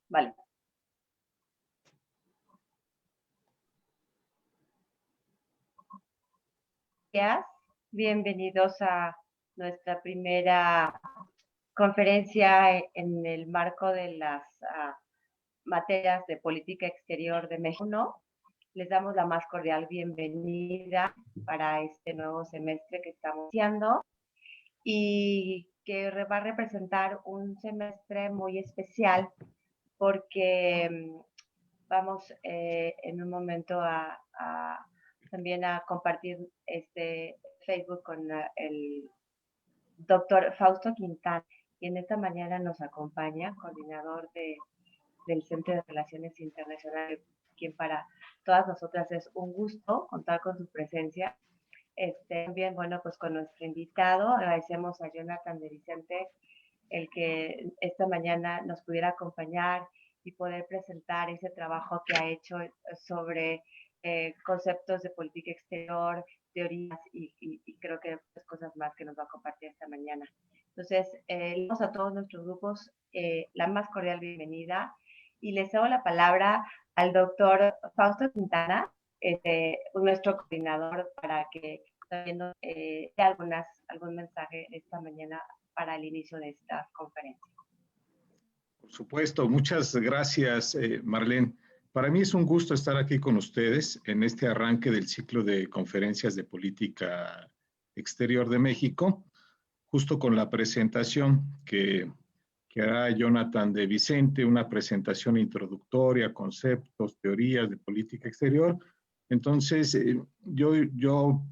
Vale. Bienvenidos a nuestra primera conferencia en el marco de las materias de política exterior de México. Les damos la más cordial bienvenida para este nuevo semestre que estamos iniciando y que va a representar un semestre muy especial porque vamos en un momento también a compartir este Facebook con el doctor Fausto Quintana, y en esta mañana nos acompaña, coordinador del Centro de Relaciones Internacionales, quien para todas nosotras es un gusto contar con su presencia. También, bueno, pues con nuestro invitado, agradecemos a Jonathan de Vicente el que esta mañana nos pudiera acompañar y poder presentar ese trabajo que ha hecho sobre conceptos de política exterior, teorías y creo que otras cosas más que nos va a compartir esta mañana. Entonces, le damos a todos nuestros grupos la más cordial bienvenida y les cedo la palabra al doctor Fausto Quintana, nuestro coordinador, para que también nos dé algún mensaje esta mañana para el inicio de esta conferencia. Por supuesto, muchas gracias, Marlene. Para mí es un gusto estar aquí con ustedes en este arranque del ciclo de conferencias de política exterior de México, justo con la presentación que hará Jonathan de Vicente, una presentación introductoria, conceptos, teorías de política exterior. Entonces, yo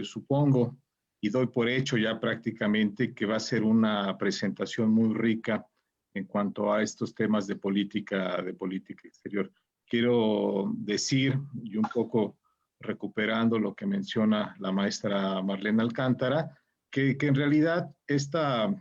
supongo y doy por hecho ya prácticamente que va a ser una presentación muy rica en cuanto a estos temas de política exterior. Quiero decir, y un poco recuperando lo que menciona la maestra Marlene Alcántara, que en realidad este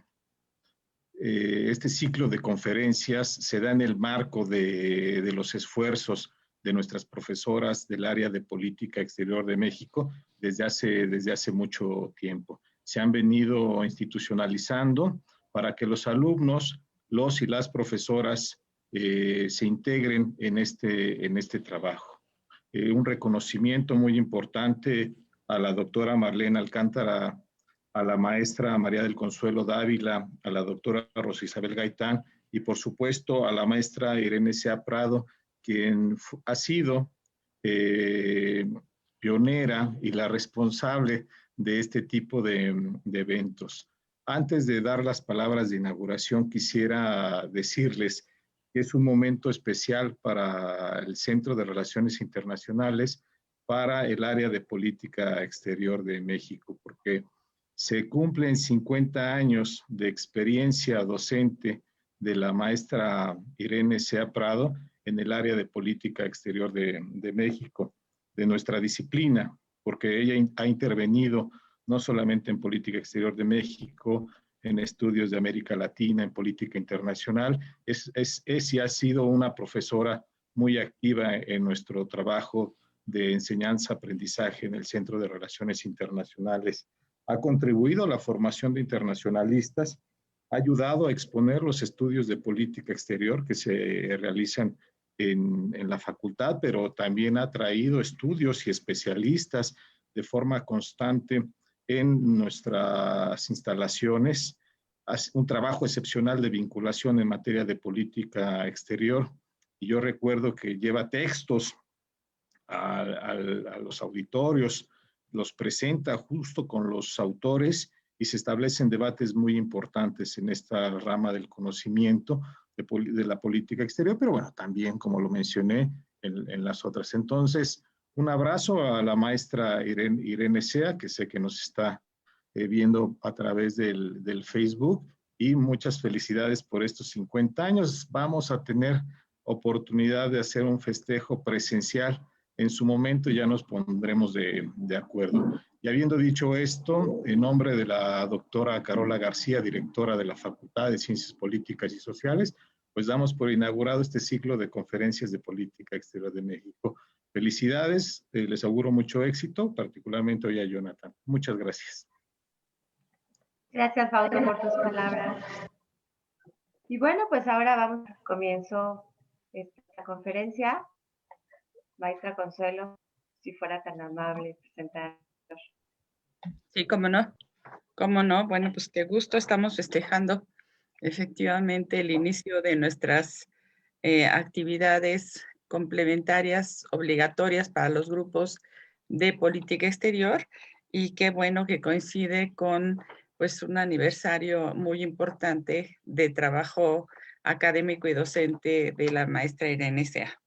ciclo de conferencias se da en el marco de los esfuerzos de nuestras profesoras del área de política exterior de México desde hace mucho tiempo. Se han venido institucionalizando para que los alumnos, los y las profesoras se integren en este trabajo. Un reconocimiento muy importante a la doctora Marlene Alcántara, a la maestra María del Consuelo Dávila, a la doctora Rosa Isabel Gaitán y por supuesto a la maestra Irene C.A. Prado, quien ha sido pionera y la responsable de este tipo de eventos. Antes de dar las palabras de inauguración, quisiera decirles que es un momento especial para el Centro de Relaciones Internacionales, para el área de política exterior de México, porque se cumplen 50 años de experiencia docente de la maestra Irene C.A. Prado en el área de política exterior de México, de nuestra disciplina, porque ella ha intervenido no solamente en política exterior de México, en estudios de América Latina, en política internacional, y ha sido una profesora muy activa en nuestro trabajo de enseñanza-aprendizaje en el Centro de Relaciones Internacionales. Ha contribuido a la formación de internacionalistas, ha ayudado a exponer los estudios de política exterior que se realizan en la facultad, pero también ha traído estudios y especialistas de forma constante en nuestras instalaciones. Hace un trabajo excepcional de vinculación en materia de política exterior. Y yo recuerdo que lleva textos a los auditorios, los presenta justo con los autores y se establecen debates muy importantes en esta rama del conocimiento de la política exterior, pero bueno, también, como lo mencioné, en las otras. Entonces, un abrazo a la maestra Irene Sea, que sé que nos está viendo a través del Facebook, y muchas felicidades por estos 50 años. Vamos a tener oportunidad de hacer un festejo presencial. En su momento ya nos pondremos de acuerdo. Y habiendo dicho esto, en nombre de la doctora Carola García, directora de la Facultad de Ciencias Políticas y Sociales, pues damos por inaugurado este ciclo de conferencias de política exterior de México. Felicidades, les auguro mucho éxito, particularmente hoy a Jonathan. Muchas gracias. Gracias, Fausto, por tus palabras. Y bueno, pues ahora vamos a comienzo esta conferencia. Maestra Consuelo, si fuera tan amable, presentar. Sí, cómo no. ¿Cómo no? Bueno, pues qué gusto, estamos festejando efectivamente el inicio de nuestras actividades complementarias obligatorias para los grupos de política exterior y qué bueno que coincide con pues un aniversario muy importante de trabajo académico y docente de la maestra Irene Sea.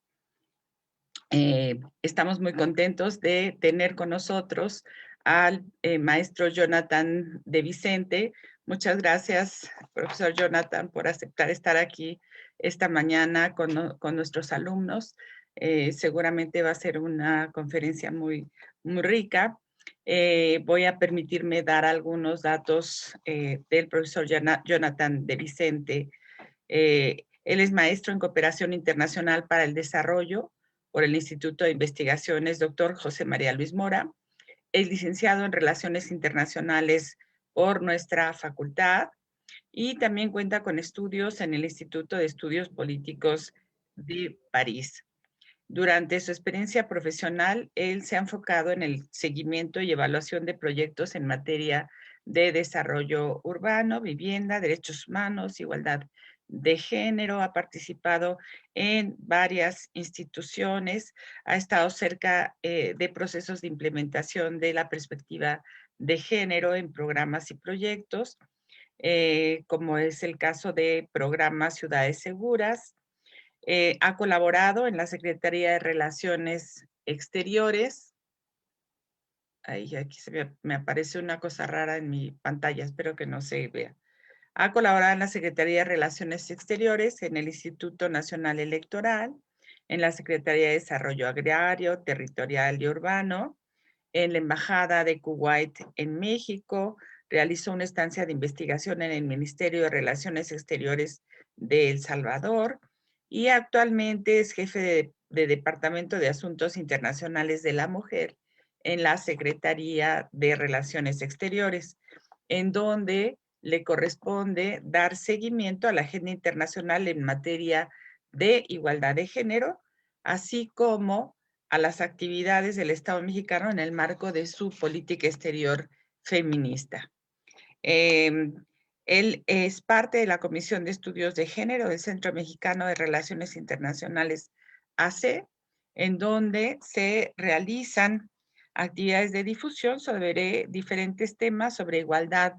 Estamos muy contentos de tener con nosotros al maestro Jonathan de Vicente. Muchas gracias, profesor Jonathan, por aceptar estar aquí esta mañana con nuestros alumnos. Seguramente va a ser una conferencia muy rica. Voy a permitirme dar algunos datos del profesor Jonathan de Vicente. Él es maestro en Cooperación Internacional para el Desarrollo por el Instituto de Investigaciones Dr. José María Luis Mora. Es licenciado en Relaciones Internacionales por nuestra facultad y también cuenta con estudios en el Instituto de Estudios Políticos de París. Durante su experiencia profesional, él se ha enfocado en el seguimiento y evaluación de proyectos en materia de desarrollo urbano, vivienda, derechos humanos, igualdad de género, ha participado en varias instituciones, ha estado cerca de procesos de implementación de la perspectiva de género en programas y proyectos, como es el caso de programas Ciudades Seguras. Ha colaborado en la Secretaría de Relaciones Exteriores. Ahí, aquí me aparece una cosa rara en mi pantalla, espero que no se vea. Ha colaborado en la Secretaría de Relaciones Exteriores, en el Instituto Nacional Electoral, en la Secretaría de Desarrollo Agrario, Territorial y Urbano, en la Embajada de Kuwait en México, realizó una estancia de investigación en el Ministerio de Relaciones Exteriores de El Salvador y actualmente es jefe de Departamento de Asuntos Internacionales de la Mujer en la Secretaría de Relaciones Exteriores, en donde le corresponde dar seguimiento a la agenda internacional en materia de igualdad de género, así como a las actividades del Estado mexicano en el marco de su política exterior feminista. Él es parte de la Comisión de Estudios de Género del Centro Mexicano de Relaciones Internacionales AC, en donde se realizan actividades de difusión sobre diferentes temas sobre igualdad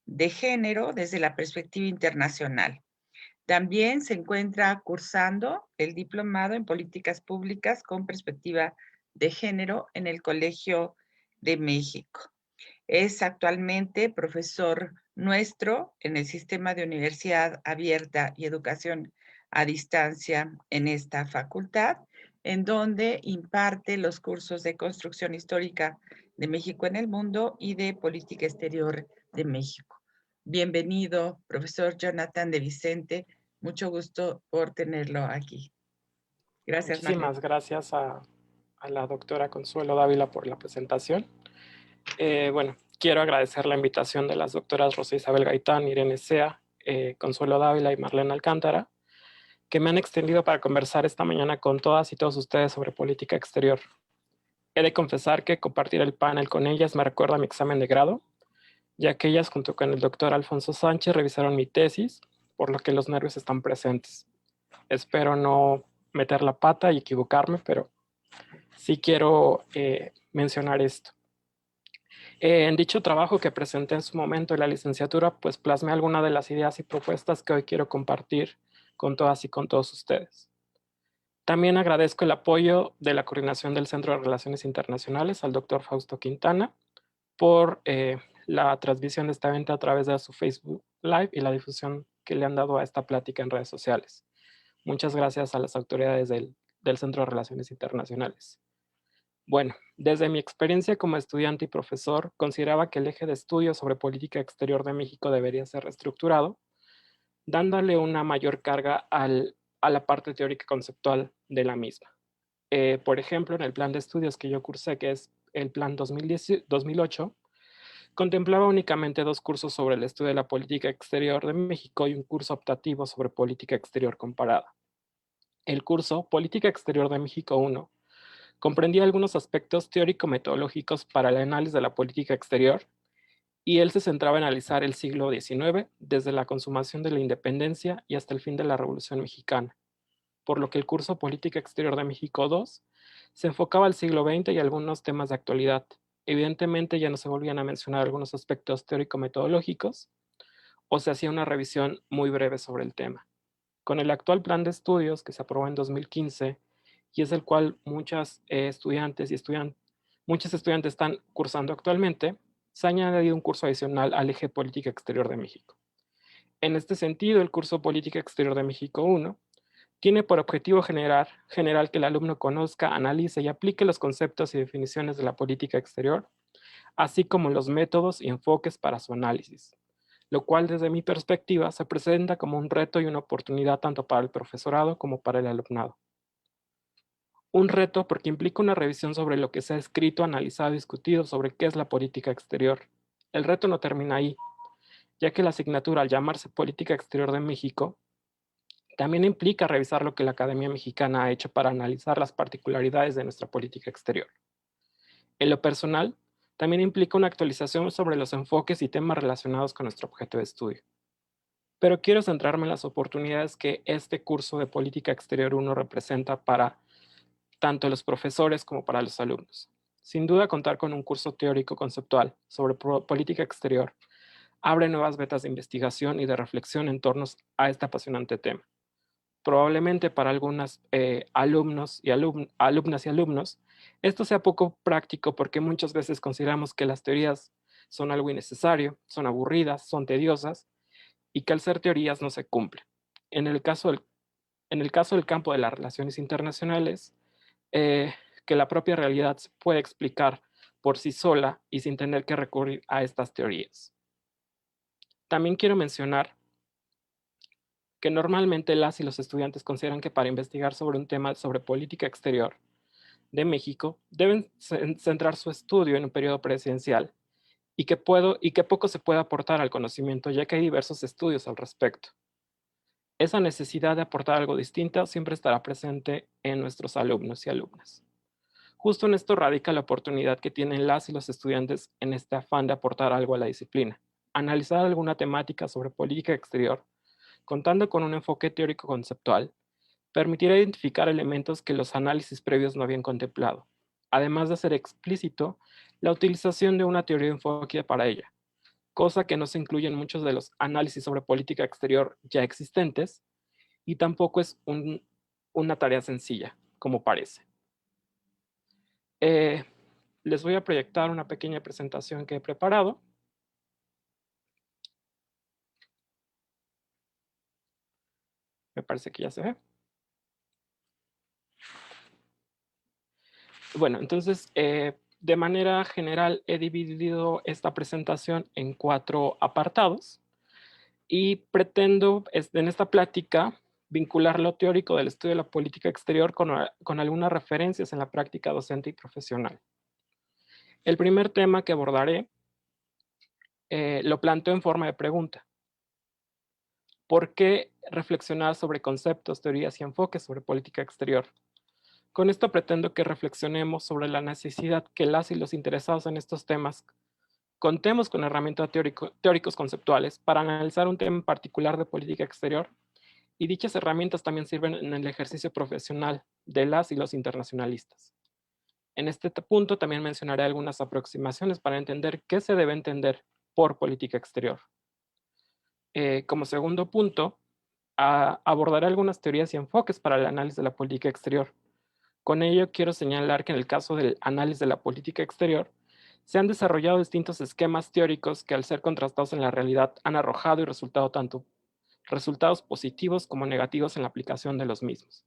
de género desde la perspectiva internacional. También se encuentra cursando el diplomado en políticas públicas con perspectiva de género en el Colegio de México. Es actualmente profesor nuestro en el sistema de universidad abierta y educación a distancia en esta facultad, en donde imparte los cursos de construcción histórica de México en el mundo y de política exterior de México. Bienvenido, profesor Jonathan de Vicente. Mucho gusto por tenerlo aquí. Gracias, Muchísimas Marlene. gracias a la doctora Consuelo Dávila por la presentación. Bueno, quiero agradecer la invitación de las doctoras Rosa Isabel Gaitán, Irene Sea, Consuelo Dávila y Marlene Alcántara, que me han extendido para conversar esta mañana con todas y todos ustedes sobre política exterior. He de confesar que compartir el panel con ellas me recuerda a mi examen de grado, ya que ellas junto con el doctor Alfonso Sánchez revisaron mi tesis, por lo que los nervios están presentes. Espero no meter la pata y equivocarme, pero sí quiero mencionar esto. En dicho trabajo que presenté en su momento en la licenciatura, pues plasmé algunas de las ideas y propuestas que hoy quiero compartir con todas y con todos ustedes. También agradezco el apoyo de la coordinación del Centro de Relaciones Internacionales al doctor Fausto Quintana por la transmisión de esta evento a través de su Facebook Live y la difusión que le han dado a esta plática en redes sociales. Muchas gracias a las autoridades del Centro de Relaciones Internacionales. Bueno, desde mi experiencia como estudiante y profesor, consideraba que el eje de estudio sobre política exterior de México debería ser reestructurado, dándole una mayor carga a la parte teórica y conceptual de la misma. Por ejemplo, en el plan de estudios que yo cursé, que es el plan 2008, contemplaba únicamente 2 cursos sobre el estudio de la política exterior de México y un curso optativo sobre política exterior comparada. El curso Política Exterior de México 1 comprendía algunos aspectos teórico-metodológicos para el análisis de la política exterior, y él se centraba en analizar el siglo XIX desde la consumación de la independencia y hasta el fin de la Revolución Mexicana, por lo que el curso Política Exterior de México 2 se enfocaba al siglo XX y algunos temas de actualidad. Evidentemente ya no se volvían a mencionar algunos aspectos teórico-metodológicos o se hacía una revisión muy breve sobre el tema. Con el actual plan de estudios que se aprobó en 2015 y es el cual muchos estudiantes están cursando actualmente, se ha añadido un curso adicional al eje Política Exterior de México. En este sentido, el curso Política Exterior de México 1 tiene por objetivo general que el alumno conozca, analice y aplique los conceptos y definiciones de la política exterior, así como los métodos y enfoques para su análisis, lo cual desde mi perspectiva se presenta como un reto y una oportunidad tanto para el profesorado como para el alumnado. Un reto porque implica una revisión sobre lo que se ha escrito, analizado y discutido sobre qué es la política exterior. El reto no termina ahí, ya que la asignatura, al llamarse Política Exterior de México, también implica revisar lo que la Academia Mexicana ha hecho para analizar las particularidades de nuestra política exterior. En lo personal, también implica una actualización sobre los enfoques y temas relacionados con nuestro objeto de estudio. Pero quiero centrarme en las oportunidades que este curso de Política Exterior 1 representa para tanto los profesores como para los alumnos. Sin duda, contar con un curso teórico conceptual sobre política exterior abre nuevas vetas de investigación y de reflexión en torno a este apasionante tema. Probablemente para algunas alumnas y alumnos, esto sea poco práctico porque muchas veces consideramos que las teorías son algo innecesario, son aburridas, son tediosas y que al ser teorías no se cumplen. En el caso del campo de las relaciones internacionales, que la propia realidad se puede explicar por sí sola y sin tener que recurrir a estas teorías. También quiero mencionar que normalmente las y los estudiantes consideran que para investigar sobre un tema sobre política exterior de México deben centrar su estudio en un periodo presidencial y que poco se puede aportar al conocimiento, ya que hay diversos estudios al respecto. Esa necesidad de aportar algo distinto siempre estará presente en nuestros alumnos y alumnas. Justo en esto radica la oportunidad que tienen las y los estudiantes en este afán de aportar algo a la disciplina. Analizar alguna temática sobre política exterior, contando con un enfoque teórico conceptual, permitirá identificar elementos que los análisis previos no habían contemplado, además de hacer explícito la utilización de una teoría de enfoque para ella, cosa que no se incluye en muchos de los análisis sobre política exterior ya existentes y tampoco es una tarea sencilla, como parece. Les voy a proyectar una pequeña presentación que he preparado. Me parece que ya se ve. Bueno, entonces, de manera general he dividido esta presentación en 4 apartados y pretendo en esta plática vincular lo teórico del estudio de la política exterior con algunas referencias en la práctica docente y profesional. El primer tema que abordaré lo planteo en forma de pregunta. ¿Por qué reflexionar sobre conceptos, teorías y enfoques sobre política exterior? Con esto pretendo que reflexionemos sobre la necesidad que las y los interesados en estos temas contemos con herramientas teóricos conceptuales para analizar un tema en particular de política exterior, y dichas herramientas también sirven en el ejercicio profesional de las y los internacionalistas. En este punto también mencionaré algunas aproximaciones para entender qué se debe entender por política exterior. Como segundo punto, abordaré algunas teorías y enfoques para el análisis de la política exterior. Con ello quiero señalar que en el caso del análisis de la política exterior, se han desarrollado distintos esquemas teóricos que al ser contrastados en la realidad han arrojado y resultado tanto resultados positivos como negativos en la aplicación de los mismos.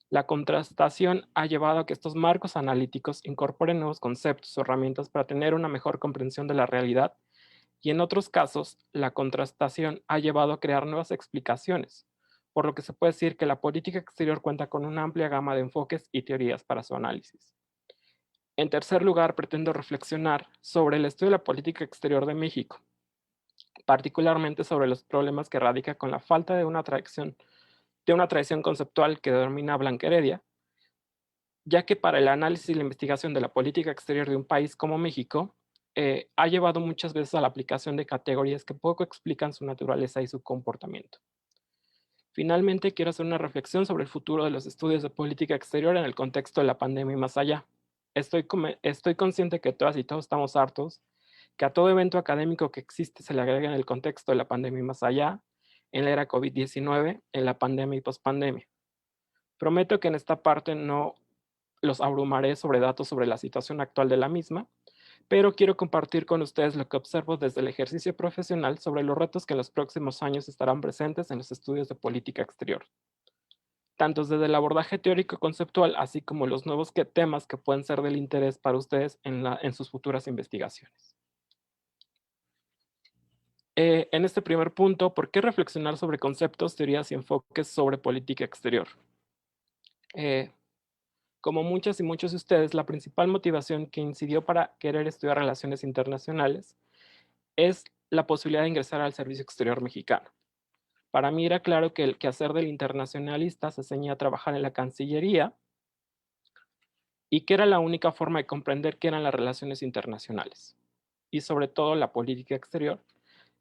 La contrastación ha llevado a que estos marcos analíticos incorporen nuevos conceptos o herramientas para tener una mejor comprensión de la realidad, y en otros casos, la contrastación ha llevado a crear nuevas explicaciones, por lo que se puede decir que la política exterior cuenta con una amplia gama de enfoques y teorías para su análisis. En tercer lugar, pretendo reflexionar sobre el estudio de la política exterior de México, particularmente sobre los problemas que radica con la falta de una tradición conceptual que denomina Blanca Heredia, ya que para el análisis y la investigación de la política exterior de un país como México, ha llevado muchas veces a la aplicación de categorías que poco explican su naturaleza y su comportamiento. Finalmente, quiero hacer una reflexión sobre el futuro de los estudios de política exterior en el contexto de la pandemia y más allá. Estoy consciente que todas y todos estamos hartos que a todo evento académico que existe se le agrega en el contexto de la pandemia y más allá, en la era COVID-19, en la pandemia y pospandemia. Prometo que en esta parte no los abrumaré sobre datos sobre la situación actual de la misma, pero quiero compartir con ustedes lo que observo desde el ejercicio profesional sobre los retos que en los próximos años estarán presentes en los estudios de política exterior, tanto desde el abordaje teórico conceptual, así como los nuevos temas que pueden ser del interés para ustedes en sus futuras investigaciones. En este primer punto, ¿por qué reflexionar sobre conceptos, teorías y enfoques sobre política exterior? Como muchas y muchos de ustedes, la principal motivación que incidió para querer estudiar relaciones internacionales es la posibilidad de ingresar al Servicio Exterior Mexicano. Para mí era claro que el quehacer del internacionalista se ceñía a trabajar en la Cancillería y que era la única forma de comprender qué eran las relaciones internacionales y sobre todo la política exterior,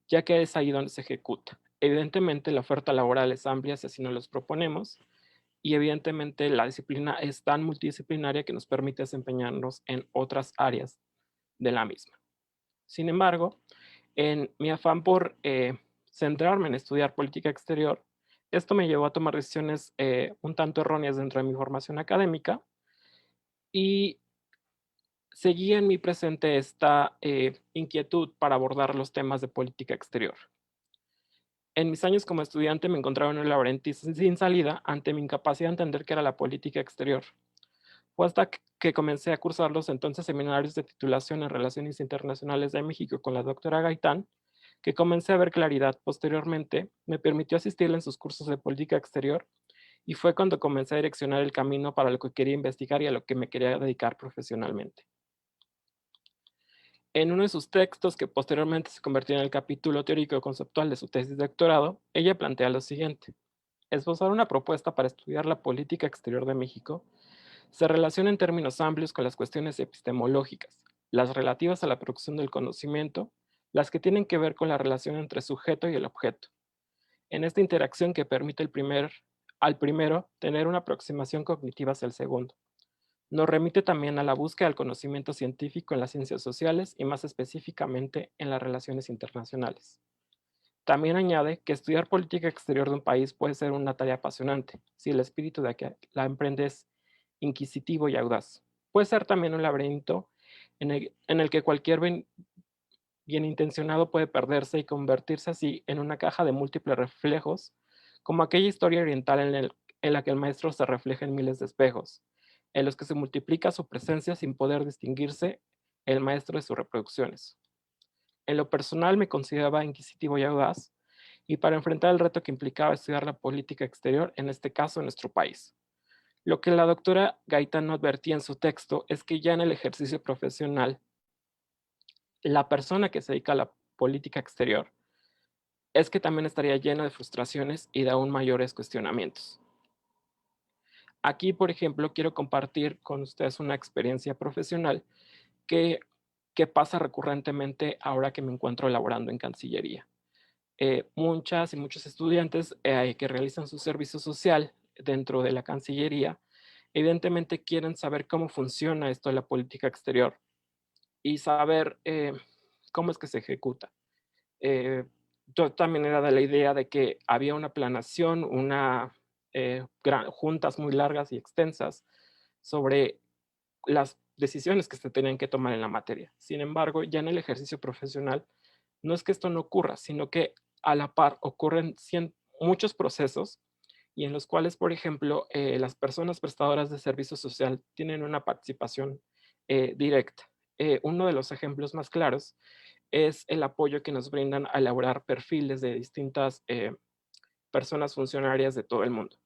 ya que es ahí donde se ejecuta. Evidentemente la oferta laboral es amplia si así nos los proponemos y evidentemente la disciplina es tan multidisciplinaria que nos permite desempeñarnos en otras áreas de la misma. Sin embargo, en mi afán por centrarme en estudiar política exterior, esto me llevó a tomar decisiones un tanto erróneas dentro de mi formación académica y seguí en mi presente esta inquietud para abordar los temas de política exterior. En mis años como estudiante me encontraba en un laberinto sin salida ante mi incapacidad de entender qué era la política exterior. Fue hasta que comencé a cursar los entonces seminarios de titulación en Relaciones Internacionales de México con la doctora Gaitán, que comencé a ver claridad. Posteriormente, me permitió asistirle en sus cursos de política exterior y fue cuando comencé a direccionar el camino para lo que quería investigar y a lo que me quería dedicar profesionalmente. En uno de sus textos, que posteriormente se convirtió en el capítulo teórico conceptual de su tesis de doctorado, ella plantea lo siguiente: esbozar una propuesta para estudiar la política exterior de México se relaciona en términos amplios con las cuestiones epistemológicas, las relativas a la producción del conocimiento, las que tienen que ver con la relación entre sujeto y el objeto. En esta interacción que permite al primero tener una aproximación cognitiva hacia el segundo. Nos remite también a la búsqueda del conocimiento científico en las ciencias sociales y más específicamente en las relaciones internacionales. También añade que estudiar política exterior de un país puede ser una tarea apasionante, si el espíritu de que la emprende es inquisitivo y audaz. Puede ser también un laberinto en el que cualquier bien intencionado puede perderse y convertirse así en una caja de múltiples reflejos, como aquella historia oriental en la que el maestro se refleja en miles de espejos, en los que se multiplica su presencia sin poder distinguirse el maestro de sus reproducciones. En lo personal me consideraba inquisitivo y audaz, y para enfrentar el reto que implicaba estudiar la política exterior, en este caso en nuestro país. Lo que la doctora Gaitán no advertía en su texto es que ya en el ejercicio profesional, la persona que se dedica a la política exterior es que también estaría llena de frustraciones y de aún mayores cuestionamientos. Aquí, por ejemplo, quiero compartir con ustedes una experiencia profesional que pasa recurrentemente ahora que me encuentro laborando en Cancillería. Muchas y muchos estudiantes que realizan su servicio social dentro de la Cancillería, evidentemente quieren saber cómo funciona esto de la política exterior y saber cómo es que se ejecuta. Yo también era de la idea de que había una planación, juntas muy largas y extensas sobre las decisiones que se tenían que tomar en la materia. Sin embargo, ya en el ejercicio profesional, no es que esto no ocurra, sino que a la par ocurren muchos procesos y en los cuales, por ejemplo, las personas prestadoras de servicio social tienen una participación directa. Uno de los ejemplos más claros es el apoyo que nos brindan a elaborar perfiles de distintas personas funcionarias de todo el mundo.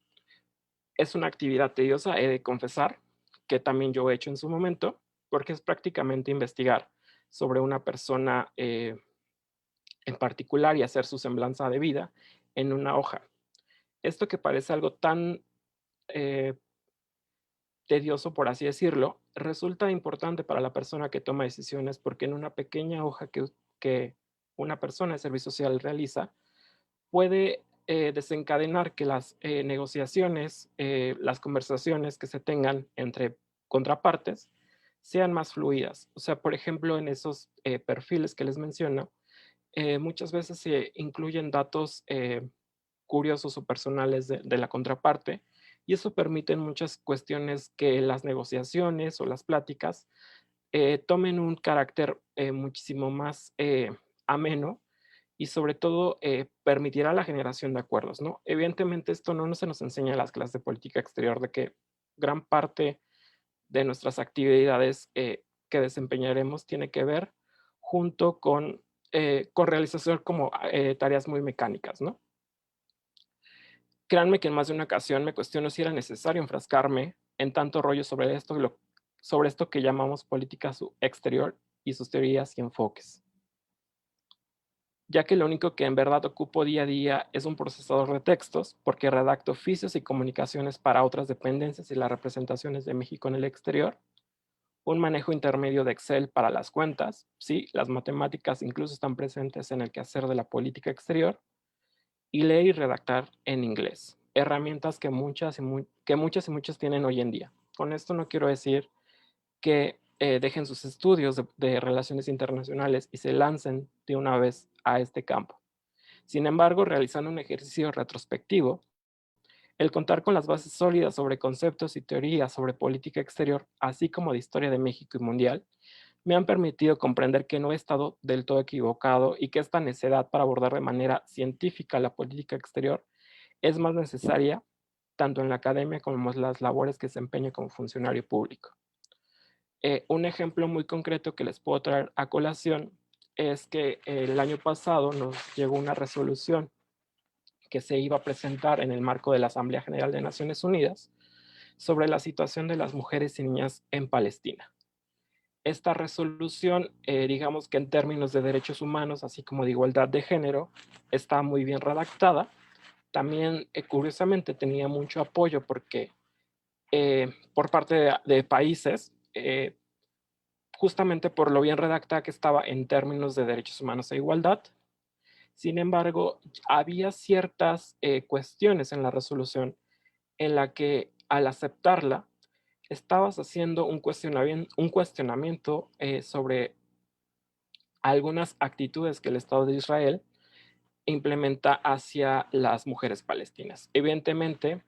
Es una actividad tediosa, he de confesar, que también yo he hecho en su momento, porque es prácticamente investigar sobre una persona en particular y hacer su semblanza de vida en una hoja. Esto que parece algo tan tedioso, por así decirlo, resulta importante para la persona que toma decisiones porque en una pequeña hoja que una persona de servicio social realiza, puede desencadenar que las negociaciones, las conversaciones que se tengan entre contrapartes sean más fluidas. O sea, por ejemplo, en esos perfiles que les menciono, muchas veces se incluyen datos curiosos o personales de la contraparte, y eso permite en muchas cuestiones que las negociaciones o las pláticas tomen un carácter muchísimo más ameno, y sobre todo permitirá la generación de acuerdos, ¿no? Evidentemente esto no se nos enseña en las clases de política exterior, de que gran parte de nuestras actividades que desempeñaremos tiene que ver junto con realización como tareas muy mecánicas, ¿no? Créanme que en más de una ocasión me cuestiono si era necesario enfrascarme en tanto rollo sobre esto que llamamos política exterior y sus teorías y enfoques, ya que lo único que en verdad ocupo día a día es un procesador de textos, porque redacto oficios y comunicaciones para otras dependencias y las representaciones de México en el exterior, un manejo intermedio de Excel para las cuentas, sí, las matemáticas incluso están presentes en el quehacer de la política exterior, y leer y redactar en inglés, herramientas que muchas y muchos tienen hoy en día. Con esto no quiero decir que dejen sus estudios de relaciones internacionales y se lancen de una vez a este campo. Sin embargo, realizando un ejercicio retrospectivo, el contar con las bases sólidas sobre conceptos y teorías sobre política exterior, así como de historia de México y mundial, me han permitido comprender que no he estado del todo equivocado y que esta necedad para abordar de manera científica la política exterior es más necesaria tanto en la academia como en las labores que desempeño como funcionario público. Un ejemplo muy concreto que les puedo traer a colación es que el año pasado nos llegó una resolución que se iba a presentar en el marco de la Asamblea General de Naciones Unidas sobre la situación de las mujeres y niñas en Palestina. Esta resolución, digamos que en términos de derechos humanos, así como de igualdad de género, está muy bien redactada. También, curiosamente, tenía mucho apoyo porque por parte de países, justamente por lo bien redactada que estaba en términos de derechos humanos e igualdad. Sin embargo, había ciertas cuestiones en la resolución en la que al aceptarla, estabas haciendo un cuestionamiento sobre algunas actitudes que el Estado de Israel implementa hacia las mujeres palestinas. Evidentemente,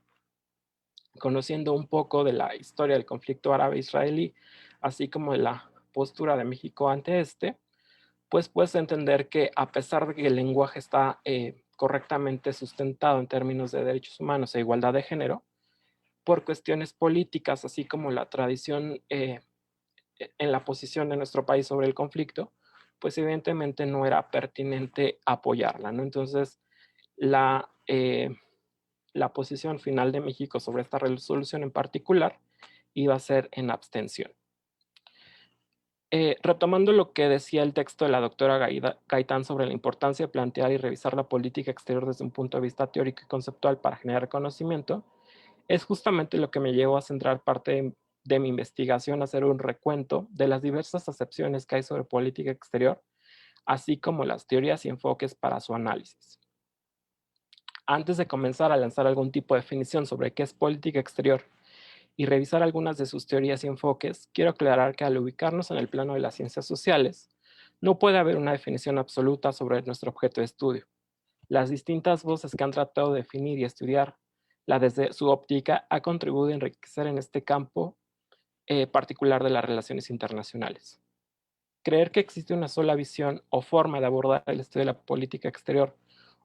conociendo un poco de la historia del conflicto árabe-israelí, así como de la postura de México ante este, pues puedes entender que a pesar de que el lenguaje está correctamente sustentado en términos de derechos humanos e igualdad de género, por cuestiones políticas, así como la tradición en la posición de nuestro país sobre el conflicto, pues evidentemente no era pertinente apoyarla, ¿no? Entonces, la posición final de México sobre esta resolución en particular iba a ser en abstención. Retomando lo que decía el texto de la doctora Gaitán sobre la importancia de plantear y revisar la política exterior desde un punto de vista teórico y conceptual para generar conocimiento, es justamente lo que me llevó a centrar parte de mi investigación, a hacer un recuento de las diversas acepciones que hay sobre política exterior, así como las teorías y enfoques para su análisis. Antes de comenzar a lanzar algún tipo de definición sobre qué es política exterior y revisar algunas de sus teorías y enfoques, quiero aclarar que al ubicarnos en el plano de las ciencias sociales, no puede haber una definición absoluta sobre nuestro objeto de estudio. Las distintas voces que han tratado de definir y estudiar desde su óptica ha contribuido a enriquecer en este campo particular de las relaciones internacionales. Creer que existe una sola visión o forma de abordar el estudio de la política exterior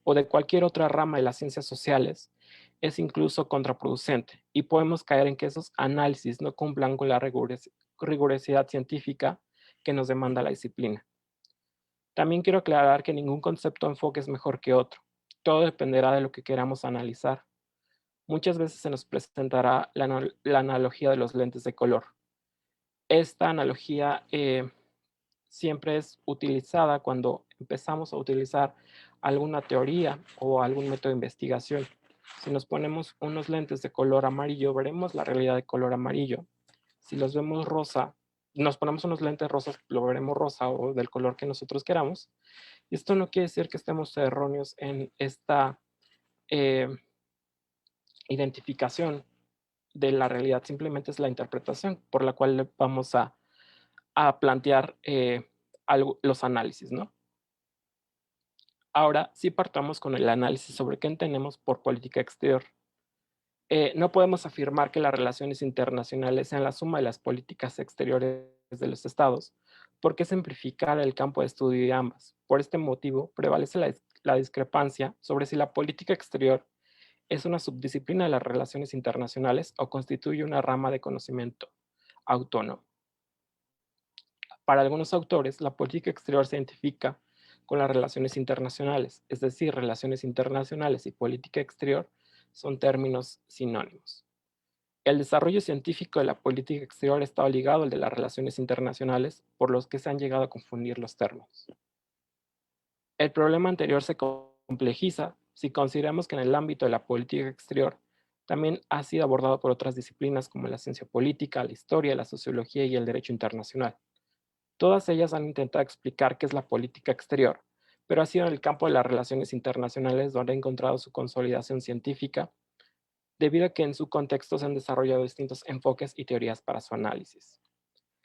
o de cualquier otra rama de las ciencias sociales es incluso contraproducente, y podemos caer en que esos análisis no cumplan con la rigurosidad científica que nos demanda la disciplina. También quiero aclarar que ningún concepto o enfoque es mejor que otro. Todo dependerá de lo que queramos analizar. Muchas veces se nos presentará la analogía de los lentes de color. esta analogía siempre es utilizada cuando empezamos a utilizar alguna teoría o algún método de investigación. Si nos ponemos unos lentes de color amarillo, veremos la realidad de color amarillo. Si los vemos rosa, nos ponemos unos lentes rosas, lo veremos rosa o del color que nosotros queramos. Y esto no quiere decir que estemos erróneos en esta identificación de la realidad, simplemente es la interpretación por la cual vamos a plantear los análisis, ¿no? Ahora sí partamos con el análisis sobre qué entendemos por política exterior. No podemos afirmar que las relaciones internacionales sean la suma de las políticas exteriores de los estados, porque simplificar el campo de estudio de ambas. Por este motivo, prevalece la discrepancia sobre si la política exterior es una subdisciplina de las relaciones internacionales o constituye una rama de conocimiento autónomo. Para algunos autores, la política exterior se identifica con las relaciones internacionales, es decir, relaciones internacionales y política exterior son términos sinónimos. El desarrollo científico de la política exterior ha estado ligado al de las relaciones internacionales, por los que se han llegado a confundir los términos. El problema anterior se complejiza si consideramos que en el ámbito de la política exterior también ha sido abordado por otras disciplinas como la ciencia política, la historia, la sociología y el derecho internacional. Todas ellas han intentado explicar qué es la política exterior, pero ha sido en el campo de las relaciones internacionales donde ha encontrado su consolidación científica, debido a que en su contexto se han desarrollado distintos enfoques y teorías para su análisis.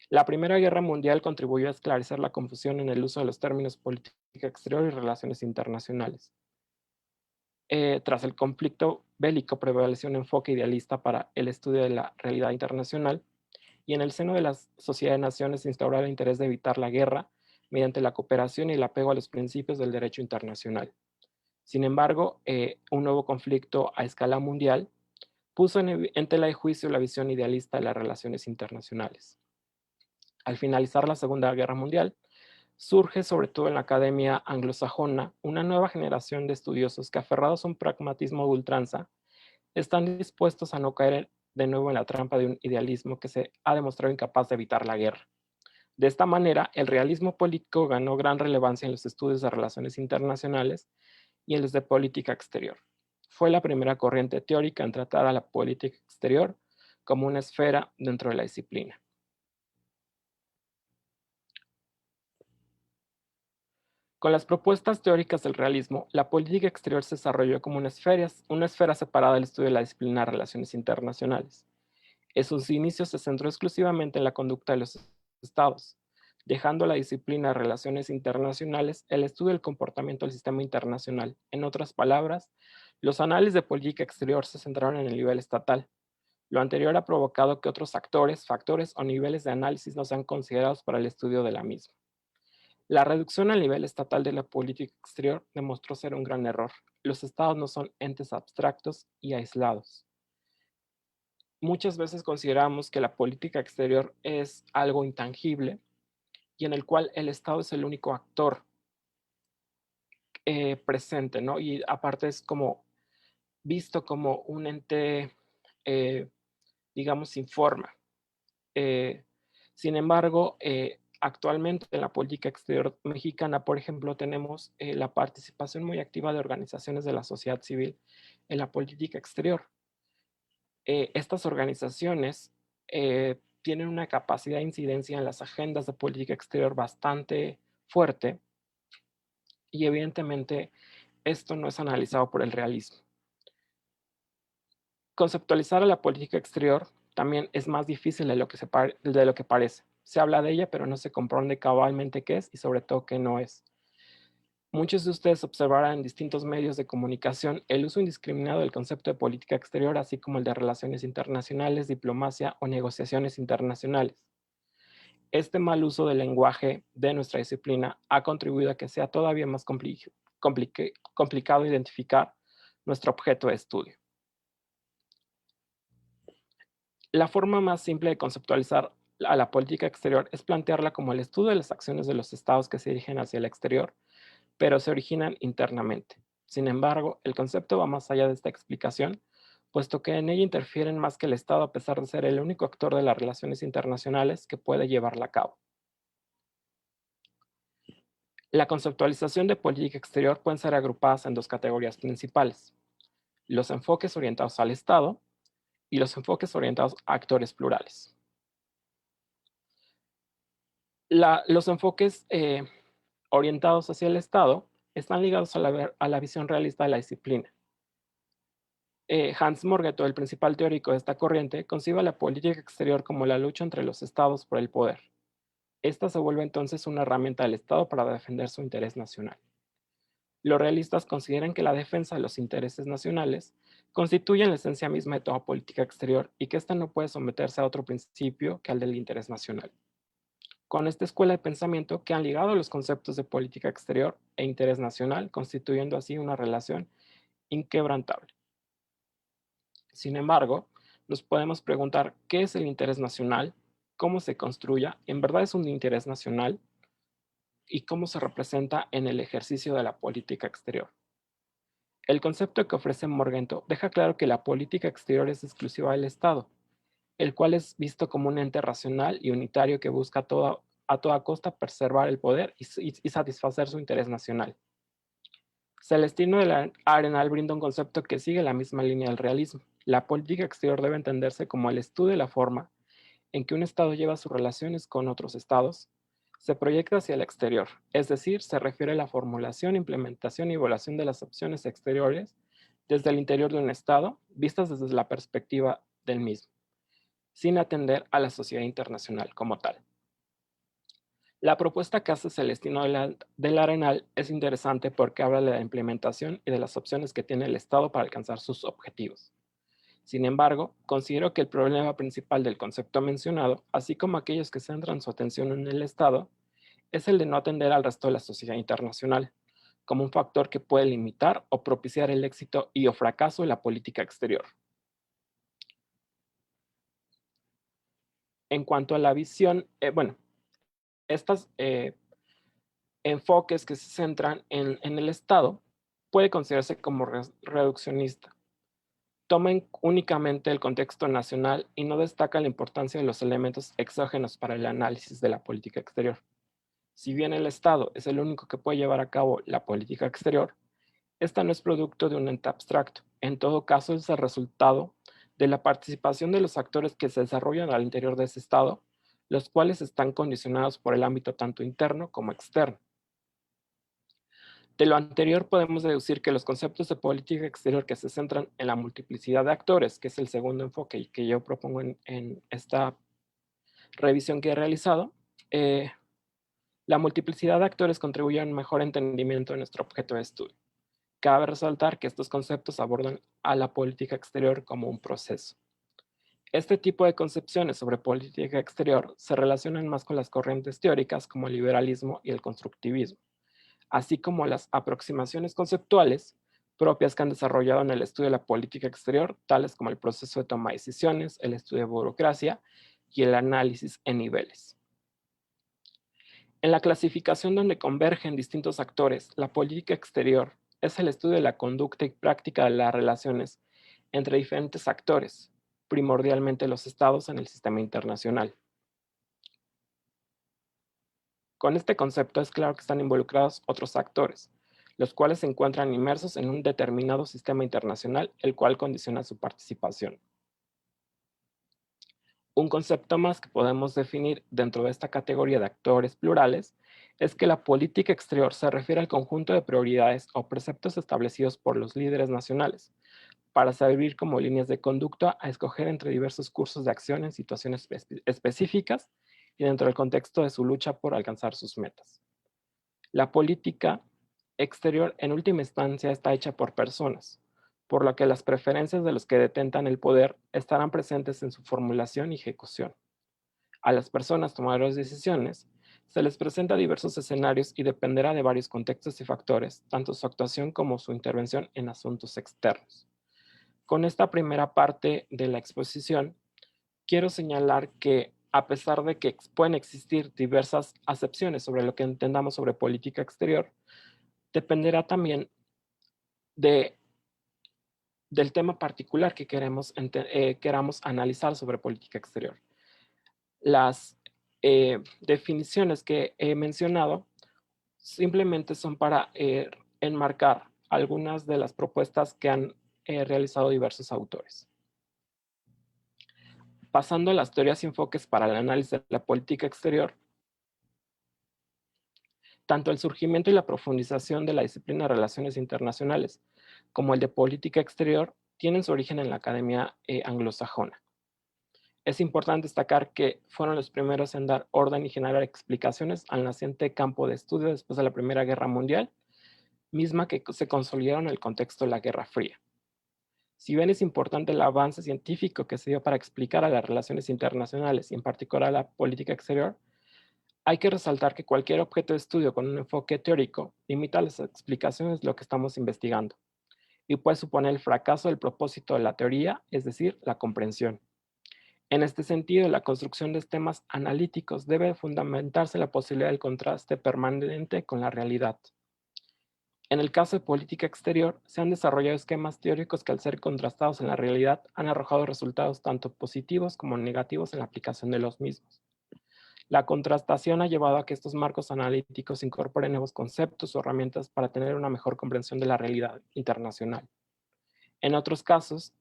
La Primera Guerra Mundial contribuyó a esclarecer la confusión en el uso de los términos política exterior y relaciones internacionales. Tras el conflicto bélico prevaleció un enfoque idealista para el estudio de la realidad internacional, y en el seno de la Sociedad de Naciones se instauró el interés de evitar la guerra mediante la cooperación y el apego a los principios del derecho internacional. Sin embargo, un nuevo conflicto a escala mundial puso en tela de juicio la visión idealista de las relaciones internacionales. Al finalizar la Segunda Guerra Mundial, surge sobre todo en la academia anglosajona una nueva generación de estudiosos que, aferrados a un pragmatismo de ultranza, están dispuestos a no caer de nuevo en la trampa de un idealismo que se ha demostrado incapaz de evitar la guerra. De esta manera, el realismo político ganó gran relevancia en los estudios de relaciones internacionales y en los de política exterior. Fue la primera corriente teórica en tratar a la política exterior como una esfera dentro de la disciplina. Con las propuestas teóricas del realismo, la política exterior se desarrolló como una esfera separada del estudio de la disciplina de relaciones internacionales. En sus inicios se centró exclusivamente en la conducta de los estados, dejando la disciplina de relaciones internacionales el estudio del comportamiento del sistema internacional. En otras palabras, los análisis de política exterior se centraron en el nivel estatal. Lo anterior ha provocado que otros actores, factores o niveles de análisis no sean considerados para el estudio de la misma. La reducción al nivel estatal de la política exterior demostró ser un gran error. Los estados no son entes abstractos y aislados. Muchas veces consideramos que la política exterior es algo intangible y en el cual el Estado es el único actor presente, ¿no? Y aparte es como visto como un ente, digamos, sin forma. Sin embargo, actualmente en la política exterior mexicana, por ejemplo, tenemos la participación muy activa de organizaciones de la sociedad civil en la política exterior. Estas organizaciones tienen una capacidad de incidencia en las agendas de política exterior bastante fuerte y evidentemente esto no es analizado por el realismo. Conceptualizar a la política exterior también es más difícil de lo que parece. Se habla de ella, pero no se comprende cabalmente qué es y sobre todo qué no es. Muchos de ustedes observarán en distintos medios de comunicación el uso indiscriminado del concepto de política exterior, así como el de relaciones internacionales, diplomacia o negociaciones internacionales. Este mal uso del lenguaje de nuestra disciplina ha contribuido a que sea todavía más complicado identificar nuestro objeto de estudio. La forma más simple de conceptualizar a la política exterior es plantearla como el estudio de las acciones de los estados que se dirigen hacia el exterior, pero se originan internamente. Sin embargo, el concepto va más allá de esta explicación, puesto que en ella interfieren más que el Estado a pesar de ser el único actor de las relaciones internacionales que puede llevarla a cabo. La conceptualización de política exterior pueden ser agrupadas en dos categorías principales: los enfoques orientados al Estado y los enfoques orientados a actores plurales. Los enfoques orientados hacia el Estado están ligados a la visión realista de la disciplina. Hans Morgenthau, el principal teórico de esta corriente, concibe la política exterior como la lucha entre los estados por el poder. Esta se vuelve entonces una herramienta del Estado para defender su interés nacional. Los realistas consideran que la defensa de los intereses nacionales constituye la esencia misma de toda política exterior y que ésta no puede someterse a otro principio que al del interés nacional. Con esta escuela de pensamiento que han ligado los conceptos de política exterior e interés nacional, constituyendo así una relación inquebrantable. Sin embargo, nos podemos preguntar qué es el interés nacional, cómo se construye, en verdad es un interés nacional, y cómo se representa en el ejercicio de la política exterior. El concepto que ofrece Morgenthau deja claro que la política exterior es exclusiva del Estado, el cual es visto como un ente racional y unitario que busca a toda costa preservar el poder y satisfacer su interés nacional. Celestino de Arenal brinda un concepto que sigue la misma línea del realismo. La política exterior debe entenderse como el estudio de la forma en que un Estado lleva sus relaciones con otros Estados, se proyecta hacia el exterior, es decir, se refiere a la formulación, implementación y evaluación de las opciones exteriores desde el interior de un Estado, vistas desde la perspectiva del mismo, sin atender a la sociedad internacional como tal. La propuesta que hace Celestino del Arenal es interesante porque habla de la implementación y de las opciones que tiene el Estado para alcanzar sus objetivos. Sin embargo, considero que el problema principal del concepto mencionado, así como aquellos que centran su atención en el Estado, es el de no atender al resto de la sociedad internacional, como un factor que puede limitar o propiciar el éxito y o fracaso de la política exterior. En cuanto a la visión, estos enfoques que se centran en el Estado puede considerarse como reduccionista. Toman únicamente el contexto nacional y no destaca la importancia de los elementos exógenos para el análisis de la política exterior. Si bien el Estado es el único que puede llevar a cabo la política exterior, esta no es producto de un ente abstracto. En todo caso, es el resultado de la participación de los actores que se desarrollan al interior de ese Estado, los cuales están condicionados por el ámbito tanto interno como externo. De lo anterior podemos deducir que los conceptos de política exterior que se centran en la multiplicidad de actores, que es el segundo enfoque y que yo propongo en esta revisión que he realizado, la multiplicidad de actores contribuye a un mejor entendimiento de nuestro objeto de estudio. Cabe resaltar que estos conceptos abordan a la política exterior como un proceso. Este tipo de concepciones sobre política exterior se relacionan más con las corrientes teóricas como el liberalismo y el constructivismo, así como las aproximaciones conceptuales propias que han desarrollado en el estudio de la política exterior, tales como el proceso de toma de decisiones, el estudio de burocracia y el análisis en niveles. En la clasificación donde convergen distintos actores, la política exterior es el estudio de la conducta y práctica de las relaciones entre diferentes actores, primordialmente los estados en el sistema internacional. Con este concepto es claro que están involucrados otros actores, los cuales se encuentran inmersos en un determinado sistema internacional, el cual condiciona su participación. Un concepto más que podemos definir dentro de esta categoría de actores plurales es que la política exterior se refiere al conjunto de prioridades o preceptos establecidos por los líderes nacionales para servir como líneas de conducta a escoger entre diversos cursos de acción en situaciones específicas y dentro del contexto de su lucha por alcanzar sus metas. La política exterior en última instancia está hecha por personas, por lo que las preferencias de los que detentan el poder estarán presentes en su formulación y ejecución. A las personas tomadoras de decisiones se les presenta diversos escenarios y dependerá de varios contextos y factores, tanto su actuación como su intervención en asuntos externos. Con esta primera parte de la exposición, quiero señalar que a pesar de que pueden existir diversas acepciones sobre lo que entendamos sobre política exterior, dependerá también de del tema particular que queramos analizar sobre política exterior. Las definiciones que he mencionado simplemente son para enmarcar algunas de las propuestas que han realizado diversos autores. Pasando a las teorías y enfoques para el análisis de la política exterior, tanto el surgimiento y la profundización de la disciplina de relaciones internacionales como el de política exterior tienen su origen en la academia anglosajona. Es importante destacar que fueron los primeros en dar orden y generar explicaciones al naciente campo de estudio después de la Primera Guerra Mundial, misma que se consolidaron en el contexto de la Guerra Fría. Si bien es importante el avance científico que se dio para explicar a las relaciones internacionales y en particular a la política exterior, hay que resaltar que cualquier objeto de estudio con un enfoque teórico limita las explicaciones de lo que estamos investigando y puede suponer el fracaso del propósito de la teoría, es decir, la comprensión. En este sentido, la construcción de temas analíticos debe fundamentarse en la posibilidad del contraste permanente con la realidad. En el caso de política exterior, se han desarrollado esquemas teóricos que al ser contrastados en la realidad han arrojado resultados tanto positivos como negativos en la aplicación de los mismos. La contrastación ha llevado a que estos marcos analíticos incorporen nuevos conceptos o herramientas para tener una mejor comprensión de la realidad internacional. En otros casos,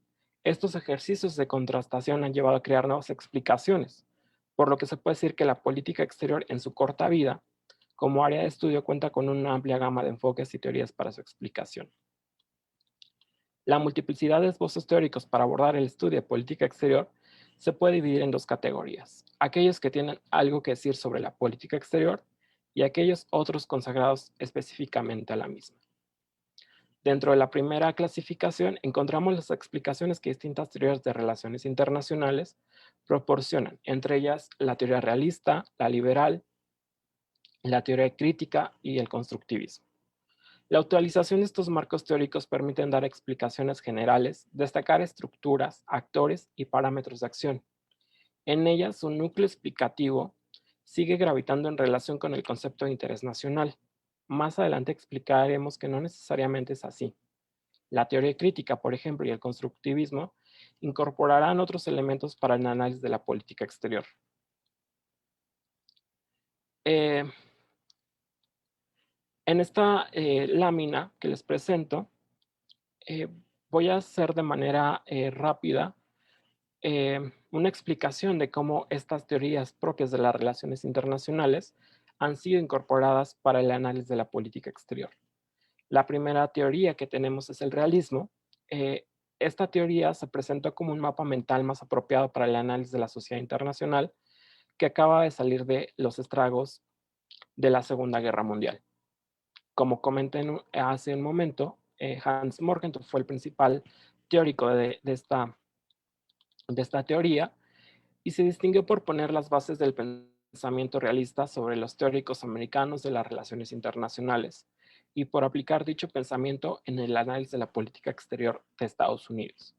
estos ejercicios de contrastación han llevado a crear nuevas explicaciones, por lo que se puede decir que la política exterior en su corta vida, como área de estudio, cuenta con una amplia gama de enfoques y teorías para su explicación. La multiplicidad de esbozos teóricos para abordar el estudio de política exterior se puede dividir en dos categorías: aquellos que tienen algo que decir sobre la política exterior y aquellos otros consagrados específicamente a la misma. Dentro de la primera clasificación encontramos las explicaciones que distintas teorías de relaciones internacionales proporcionan, entre ellas la teoría realista, la liberal, la teoría crítica y el constructivismo. La utilización de estos marcos teóricos permiten dar explicaciones generales, destacar estructuras, actores y parámetros de acción. En ellas, su núcleo explicativo sigue gravitando en relación con el concepto de interés nacional. Más adelante explicaremos que no necesariamente es así. La teoría crítica, por ejemplo, y el constructivismo incorporarán otros elementos para el análisis de la política exterior. En esta lámina que les presento, voy a hacer de manera rápida una explicación de cómo estas teorías propias de las relaciones internacionales han sido incorporadas para el análisis de la política exterior. La primera teoría que tenemos es el realismo. Esta teoría se presentó como un mapa mental más apropiado para el análisis de la sociedad internacional que acaba de salir de los estragos de la Segunda Guerra Mundial. Como comenté hace un momento, Hans Morgenthau fue el principal teórico de esta teoría y se distinguió por poner las bases del pensamiento realista sobre los teóricos americanos de las relaciones internacionales y por aplicar dicho pensamiento en el análisis de la política exterior de Estados Unidos.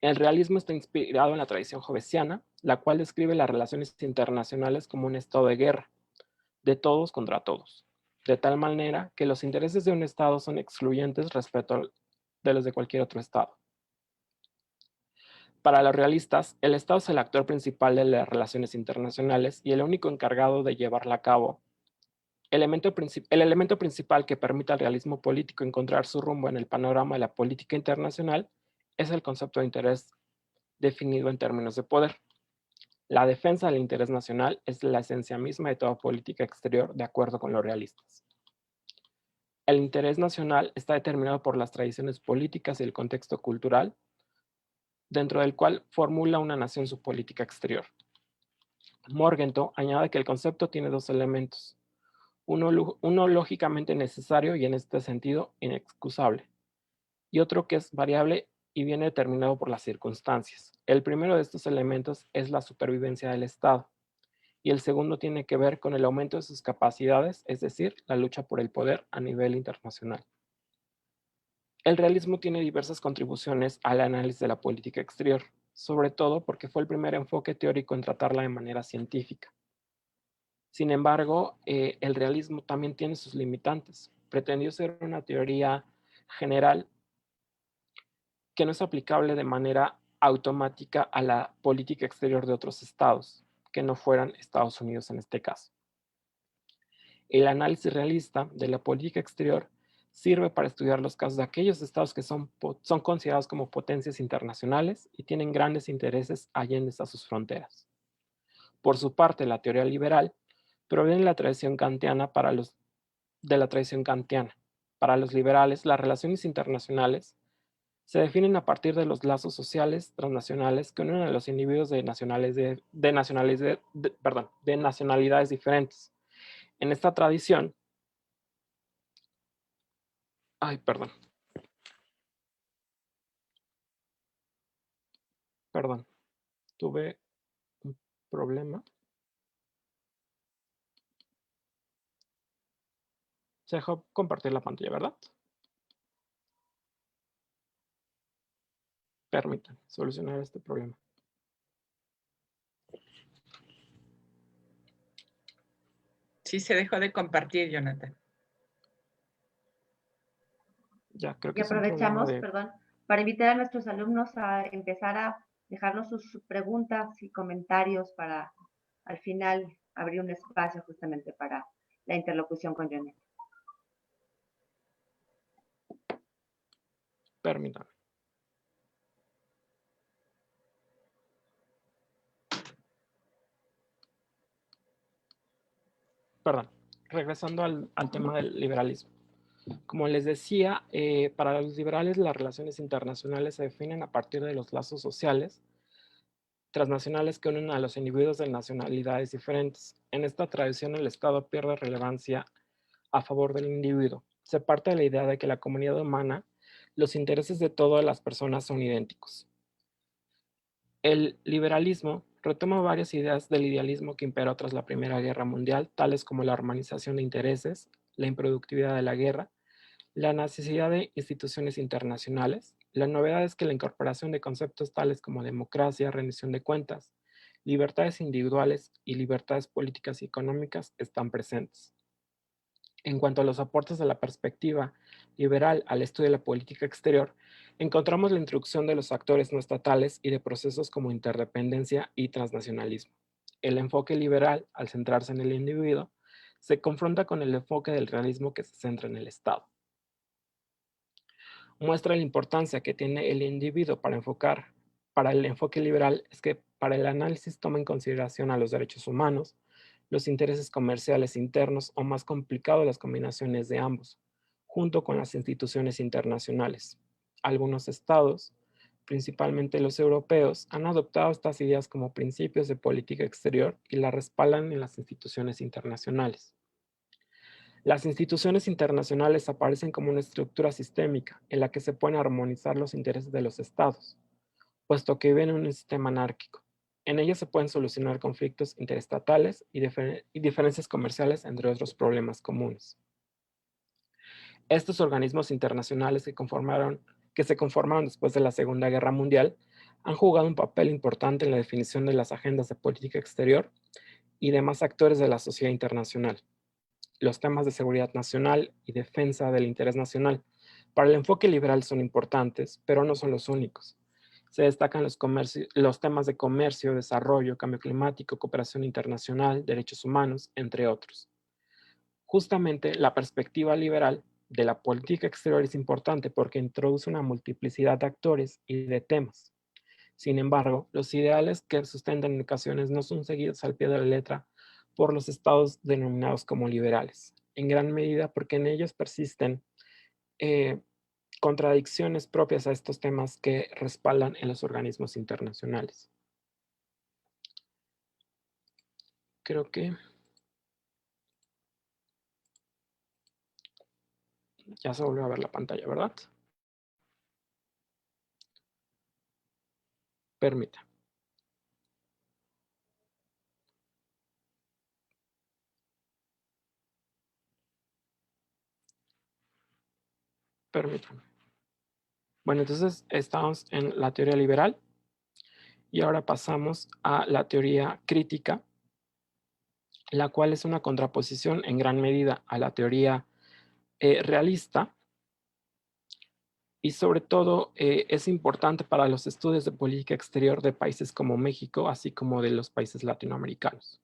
El realismo está inspirado en la tradición jovesiana, la cual describe las relaciones internacionales como un estado de guerra, de todos contra todos, de tal manera que los intereses de un estado son excluyentes respecto de los de cualquier otro estado. Para los realistas, el Estado es el actor principal de las relaciones internacionales y el único encargado de llevarla a cabo. El elemento principal que permite al realismo político encontrar su rumbo en el panorama de la política internacional es el concepto de interés definido en términos de poder. La defensa del interés nacional es la esencia misma de toda política exterior, de acuerdo con los realistas. El interés nacional está determinado por las tradiciones políticas y el contexto cultural, dentro del cual formula una nación su política exterior. Morgenthau añade que el concepto tiene dos elementos, uno lógicamente necesario y en este sentido inexcusable, y otro que es variable y viene determinado por las circunstancias. El primero de estos elementos es la supervivencia del Estado, y el segundo tiene que ver con el aumento de sus capacidades, es decir, la lucha por el poder a nivel internacional. El realismo tiene diversas contribuciones al análisis de la política exterior, sobre todo porque fue el primer enfoque teórico en tratarla de manera científica. Sin embargo, el realismo también tiene sus limitantes. Pretendió ser una teoría general que no es aplicable de manera automática a la política exterior de otros estados, que no fueran Estados Unidos en este caso. El análisis realista de la política exterior sirve para estudiar los casos de aquellos estados que son considerados como potencias internacionales y tienen grandes intereses allende a sus fronteras. Por su parte, la teoría liberal proviene de la tradición kantiana. Para los liberales, las relaciones internacionales se definen a partir de los lazos sociales transnacionales que unen a los individuos de nacionalidades diferentes. En esta tradición, tuve un problema. Se dejó compartir la pantalla, ¿verdad? Permítanme solucionar este problema. Sí, se dejó de compartir, Jonathan. Ya, creo que y aprovechamos, es para invitar a nuestros alumnos a empezar a dejarnos sus preguntas y comentarios para al final abrir un espacio justamente para la interlocución con Jonathan. Permítanme. Regresando al tema del liberalismo. Como les decía, para los liberales las relaciones internacionales se definen a partir de los lazos sociales transnacionales que unen a los individuos de nacionalidades diferentes. En esta tradición el Estado pierde relevancia a favor del individuo. Se parte de la idea de que la comunidad humana, los intereses de todas las personas son idénticos. El liberalismo retoma varias ideas del idealismo que imperó tras la Primera Guerra Mundial, tales como la armonización de intereses, la improductividad de la guerra, la necesidad de instituciones internacionales. La novedad es que la incorporación de conceptos tales como democracia, rendición de cuentas, libertades individuales y libertades políticas y económicas están presentes. En cuanto a los aportes de la perspectiva liberal al estudio de la política exterior, encontramos la introducción de los actores no estatales y de procesos como interdependencia y transnacionalismo. El enfoque liberal, al centrarse en el individuo, se confronta con el enfoque del realismo que se centra en el Estado. Muestra la importancia que tiene el individuo para el enfoque liberal es que para el análisis toma en consideración a los derechos humanos, los intereses comerciales internos o más complicado las combinaciones de ambos, junto con las instituciones internacionales. Algunos estados, principalmente los europeos, han adoptado estas ideas como principios de política exterior y las respaldan en las instituciones internacionales. Las instituciones internacionales aparecen como una estructura sistémica en la que se pueden armonizar los intereses de los estados, puesto que viven en un sistema anárquico. En ellas se pueden solucionar conflictos interestatales y diferencias comerciales, entre otros problemas comunes. Estos organismos internacionales que se conformaron después de la Segunda Guerra Mundial han jugado un papel importante en la definición de las agendas de política exterior y demás actores de la sociedad internacional. Los temas de seguridad nacional y defensa del interés nacional para el enfoque liberal son importantes, pero no son los únicos. Se destacan los temas de comercio, desarrollo, cambio climático, cooperación internacional, derechos humanos, entre otros. Justamente la perspectiva liberal de la política exterior es importante porque introduce una multiplicidad de actores y de temas. Sin embargo, los ideales que sustentan en ocasiones no son seguidos al pie de la letra por los estados denominados como liberales, en gran medida porque en ellos persisten contradicciones propias a estos temas que respaldan en los organismos internacionales. Creo que ya se volvió a ver la pantalla, ¿verdad? Permítame. Bueno, entonces estamos en la teoría liberal y ahora pasamos a la teoría crítica, la cual es una contraposición en gran medida a la teoría realista y sobre todo es importante para los estudios de política exterior de países como México, así como de los países latinoamericanos.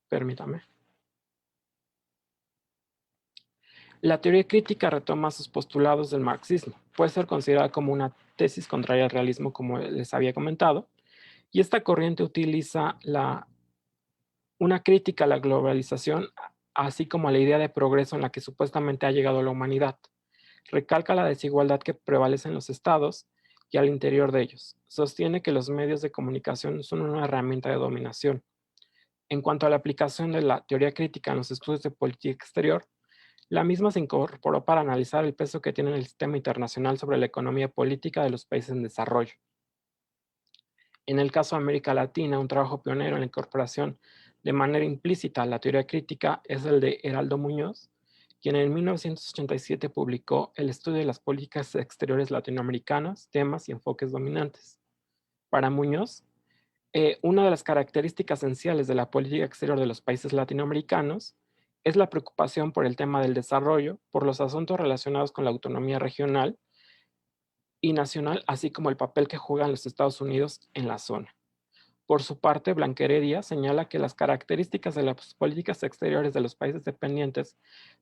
Permítame. La teoría crítica retoma sus postulados del marxismo. Puede ser considerada como una tesis contraria al realismo, como les había comentado, y esta corriente utiliza una crítica a la globalización, así como a la idea de progreso en la que supuestamente ha llegado la humanidad. Recalca la desigualdad que prevalece en los estados y al interior de ellos. Sostiene que los medios de comunicación son una herramienta de dominación. En cuanto a la aplicación de la teoría crítica en los estudios de política exterior, la misma se incorporó para analizar el peso que tiene el sistema internacional sobre la economía política de los países en desarrollo. En el caso de América Latina, un trabajo pionero en la incorporación de manera implícita a la teoría crítica es el de Heraldo Muñoz, quien en 1987 publicó El estudio de las políticas exteriores latinoamericanas, temas y enfoques dominantes. Para Muñoz, una de las características esenciales de la política exterior de los países latinoamericanos es la preocupación por el tema del desarrollo, por los asuntos relacionados con la autonomía regional y nacional, así como el papel que juegan los Estados Unidos en la zona. Por su parte, Blanqueredia señala que las características de las políticas exteriores de los países dependientes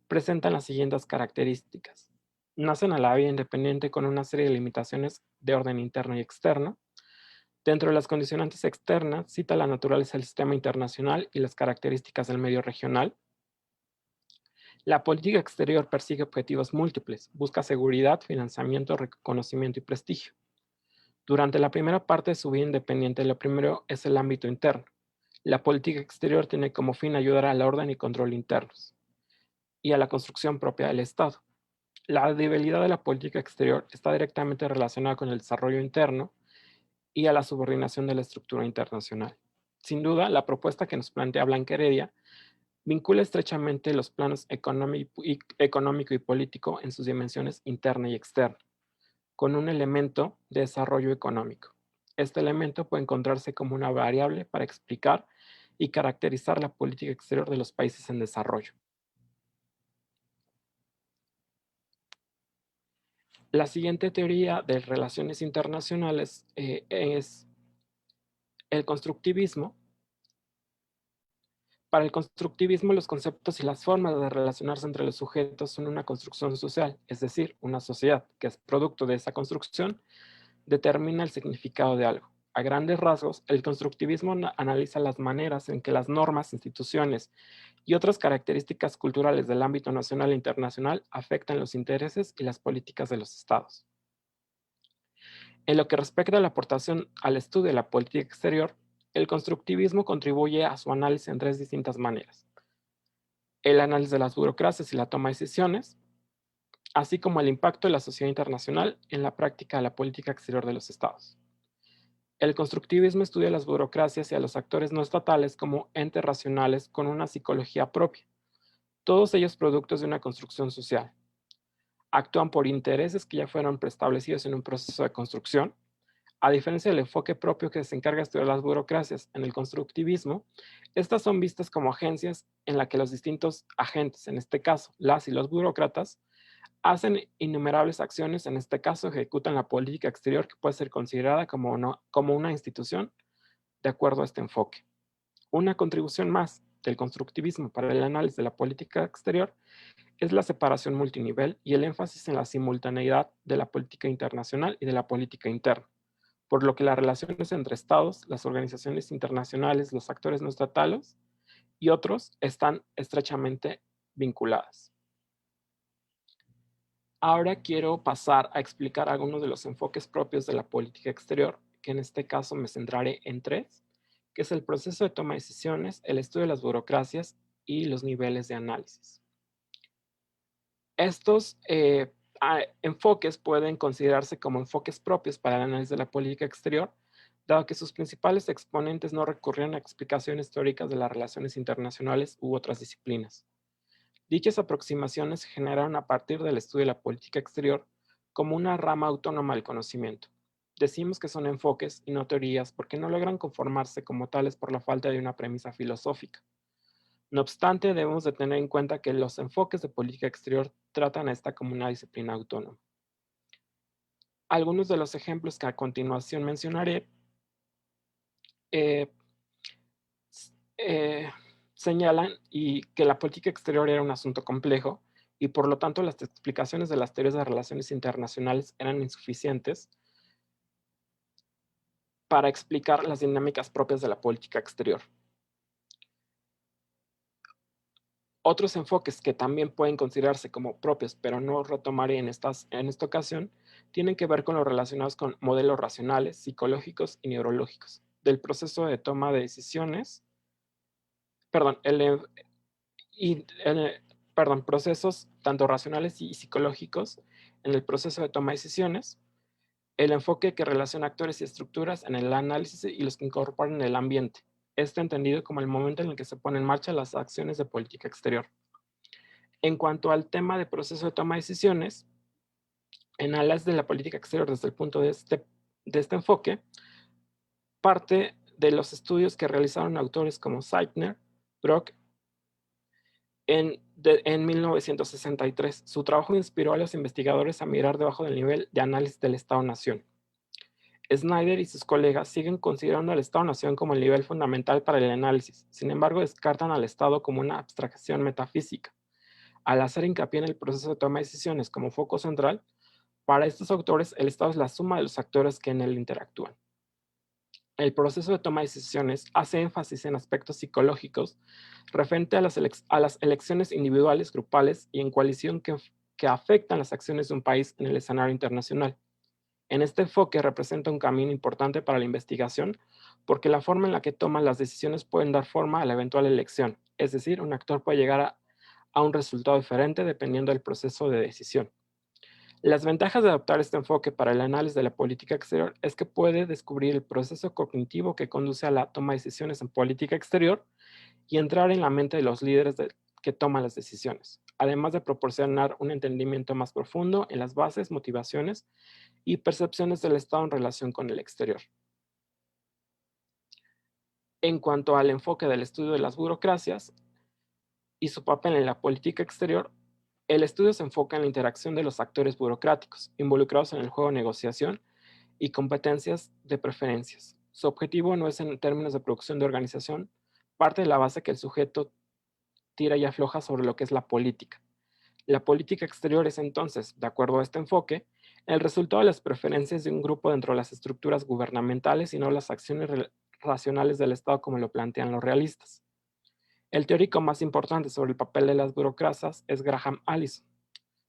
presentan las siguientes características. Nacen a la vía independiente con una serie de limitaciones de orden interno y externo. Dentro de las condicionantes externas, cita la naturaleza del sistema internacional y las características del medio regional. La política exterior persigue objetivos múltiples, busca seguridad, financiamiento, reconocimiento y prestigio. Durante la primera parte de su vida independiente, lo primero es el ámbito interno. La política exterior tiene como fin ayudar al orden y control internos y a la construcción propia del Estado. La debilidad de la política exterior está directamente relacionada con el desarrollo interno y a la subordinación de la estructura internacional. Sin duda, la propuesta que nos plantea Blanqueredia vincula estrechamente los planos económico y político en sus dimensiones interna y externa, con un elemento de desarrollo económico. Este elemento puede encontrarse como una variable para explicar y caracterizar la política exterior de los países en desarrollo. La siguiente teoría de relaciones internacionales es el constructivismo. Para el constructivismo, los conceptos y las formas de relacionarse entre los sujetos son una construcción social, es decir, una sociedad que es producto de esa construcción determina el significado de algo. A grandes rasgos, el constructivismo analiza las maneras en que las normas, instituciones y otras características culturales del ámbito nacional e internacional afectan los intereses y las políticas de los estados. En lo que respecta a la aportación al estudio de la política exterior, el constructivismo contribuye a su análisis en tres distintas maneras. El análisis de las burocracias y la toma de decisiones, así como el impacto de la sociedad internacional en la práctica de la política exterior de los estados. El constructivismo estudia las burocracias y a los actores no estatales como entes racionales con una psicología propia, todos ellos productos de una construcción social. Actúan por intereses que ya fueron preestablecidos en un proceso de construcción. A diferencia del enfoque propio que se encarga de estudiar las burocracias en el constructivismo, estas son vistas como agencias en las que los distintos agentes, en este caso las y los burócratas, hacen innumerables acciones, en este caso ejecutan la política exterior que puede ser considerada como una institución de acuerdo a este enfoque. Una contribución más del constructivismo para el análisis de la política exterior es la separación multinivel y el énfasis en la simultaneidad de la política internacional y de la política interna, por lo que las relaciones entre estados, las organizaciones internacionales, los actores no estatales y otros están estrechamente vinculadas. Ahora quiero pasar a explicar algunos de los enfoques propios de la política exterior, que en este caso me centraré en tres, que es el proceso de toma de decisiones, el estudio de las burocracias y los niveles de análisis. Estos enfoques pueden considerarse como enfoques propios para el análisis de la política exterior, dado que sus principales exponentes no recurrieron a explicaciones teóricas de las relaciones internacionales u otras disciplinas. Dichas aproximaciones se generaron a partir del estudio de la política exterior como una rama autónoma del conocimiento. Decimos que son enfoques y no teorías porque no logran conformarse como tales por la falta de una premisa filosófica. No obstante, debemos de tener en cuenta que los enfoques de política exterior tratan a esta como una disciplina autónoma. Algunos de los ejemplos que a continuación mencionaré señalan que la política exterior era un asunto complejo y por lo tanto las explicaciones de las teorías de relaciones internacionales eran insuficientes para explicar las dinámicas propias de la política exterior. Otros enfoques que también pueden considerarse como propios, pero no retomaré en esta ocasión, tienen que ver con los relacionados con modelos racionales, psicológicos y neurológicos del proceso de toma de decisiones, procesos tanto racionales y psicológicos en el proceso de toma de decisiones, el enfoque que relaciona actores y estructuras en el análisis y los que incorporan el ambiente. Esto entendido como el momento en el que se ponen en marcha las acciones de política exterior. En cuanto al tema de proceso de toma de decisiones, en alas de la política exterior desde el punto de este enfoque, parte de los estudios que realizaron autores como Zeitner, Brock, en 1963. Su trabajo inspiró a los investigadores a mirar debajo del nivel de análisis del Estado-Nación. Snyder y sus colegas siguen considerando al Estado-Nación como el nivel fundamental para el análisis. Sin embargo, descartan al Estado como una abstracción metafísica. Al hacer hincapié en el proceso de toma de decisiones como foco central, para estos autores el Estado es la suma de los actores que en él interactúan. El proceso de toma de decisiones hace énfasis en aspectos psicológicos referente a las elecciones individuales, grupales y en coalición que afectan las acciones de un país en el escenario internacional. En este enfoque representa un camino importante para la investigación porque la forma en la que toman las decisiones pueden dar forma a la eventual elección, es decir, un actor puede llegar a un resultado diferente dependiendo del proceso de decisión. Las ventajas de adoptar este enfoque para el análisis de la política exterior es que puede descubrir el proceso cognitivo que conduce a la toma de decisiones en política exterior y entrar en la mente de los líderes que toman las decisiones, además de proporcionar un entendimiento más profundo en las bases, motivaciones y percepciones del Estado en relación con el exterior. En cuanto al enfoque del estudio de las burocracias y su papel en la política exterior, el estudio se enfoca en la interacción de los actores burocráticos involucrados en el juego de negociación y competencias de preferencias. Su objetivo no es en términos de producción de organización, parte de la base que el sujeto tira y afloja sobre lo que es la política. La política exterior es entonces, de acuerdo a este enfoque, el resultado de las preferencias de un grupo dentro de las estructuras gubernamentales y no las acciones racionales del Estado como lo plantean los realistas. El teórico más importante sobre el papel de las burocracias es Graham Allison.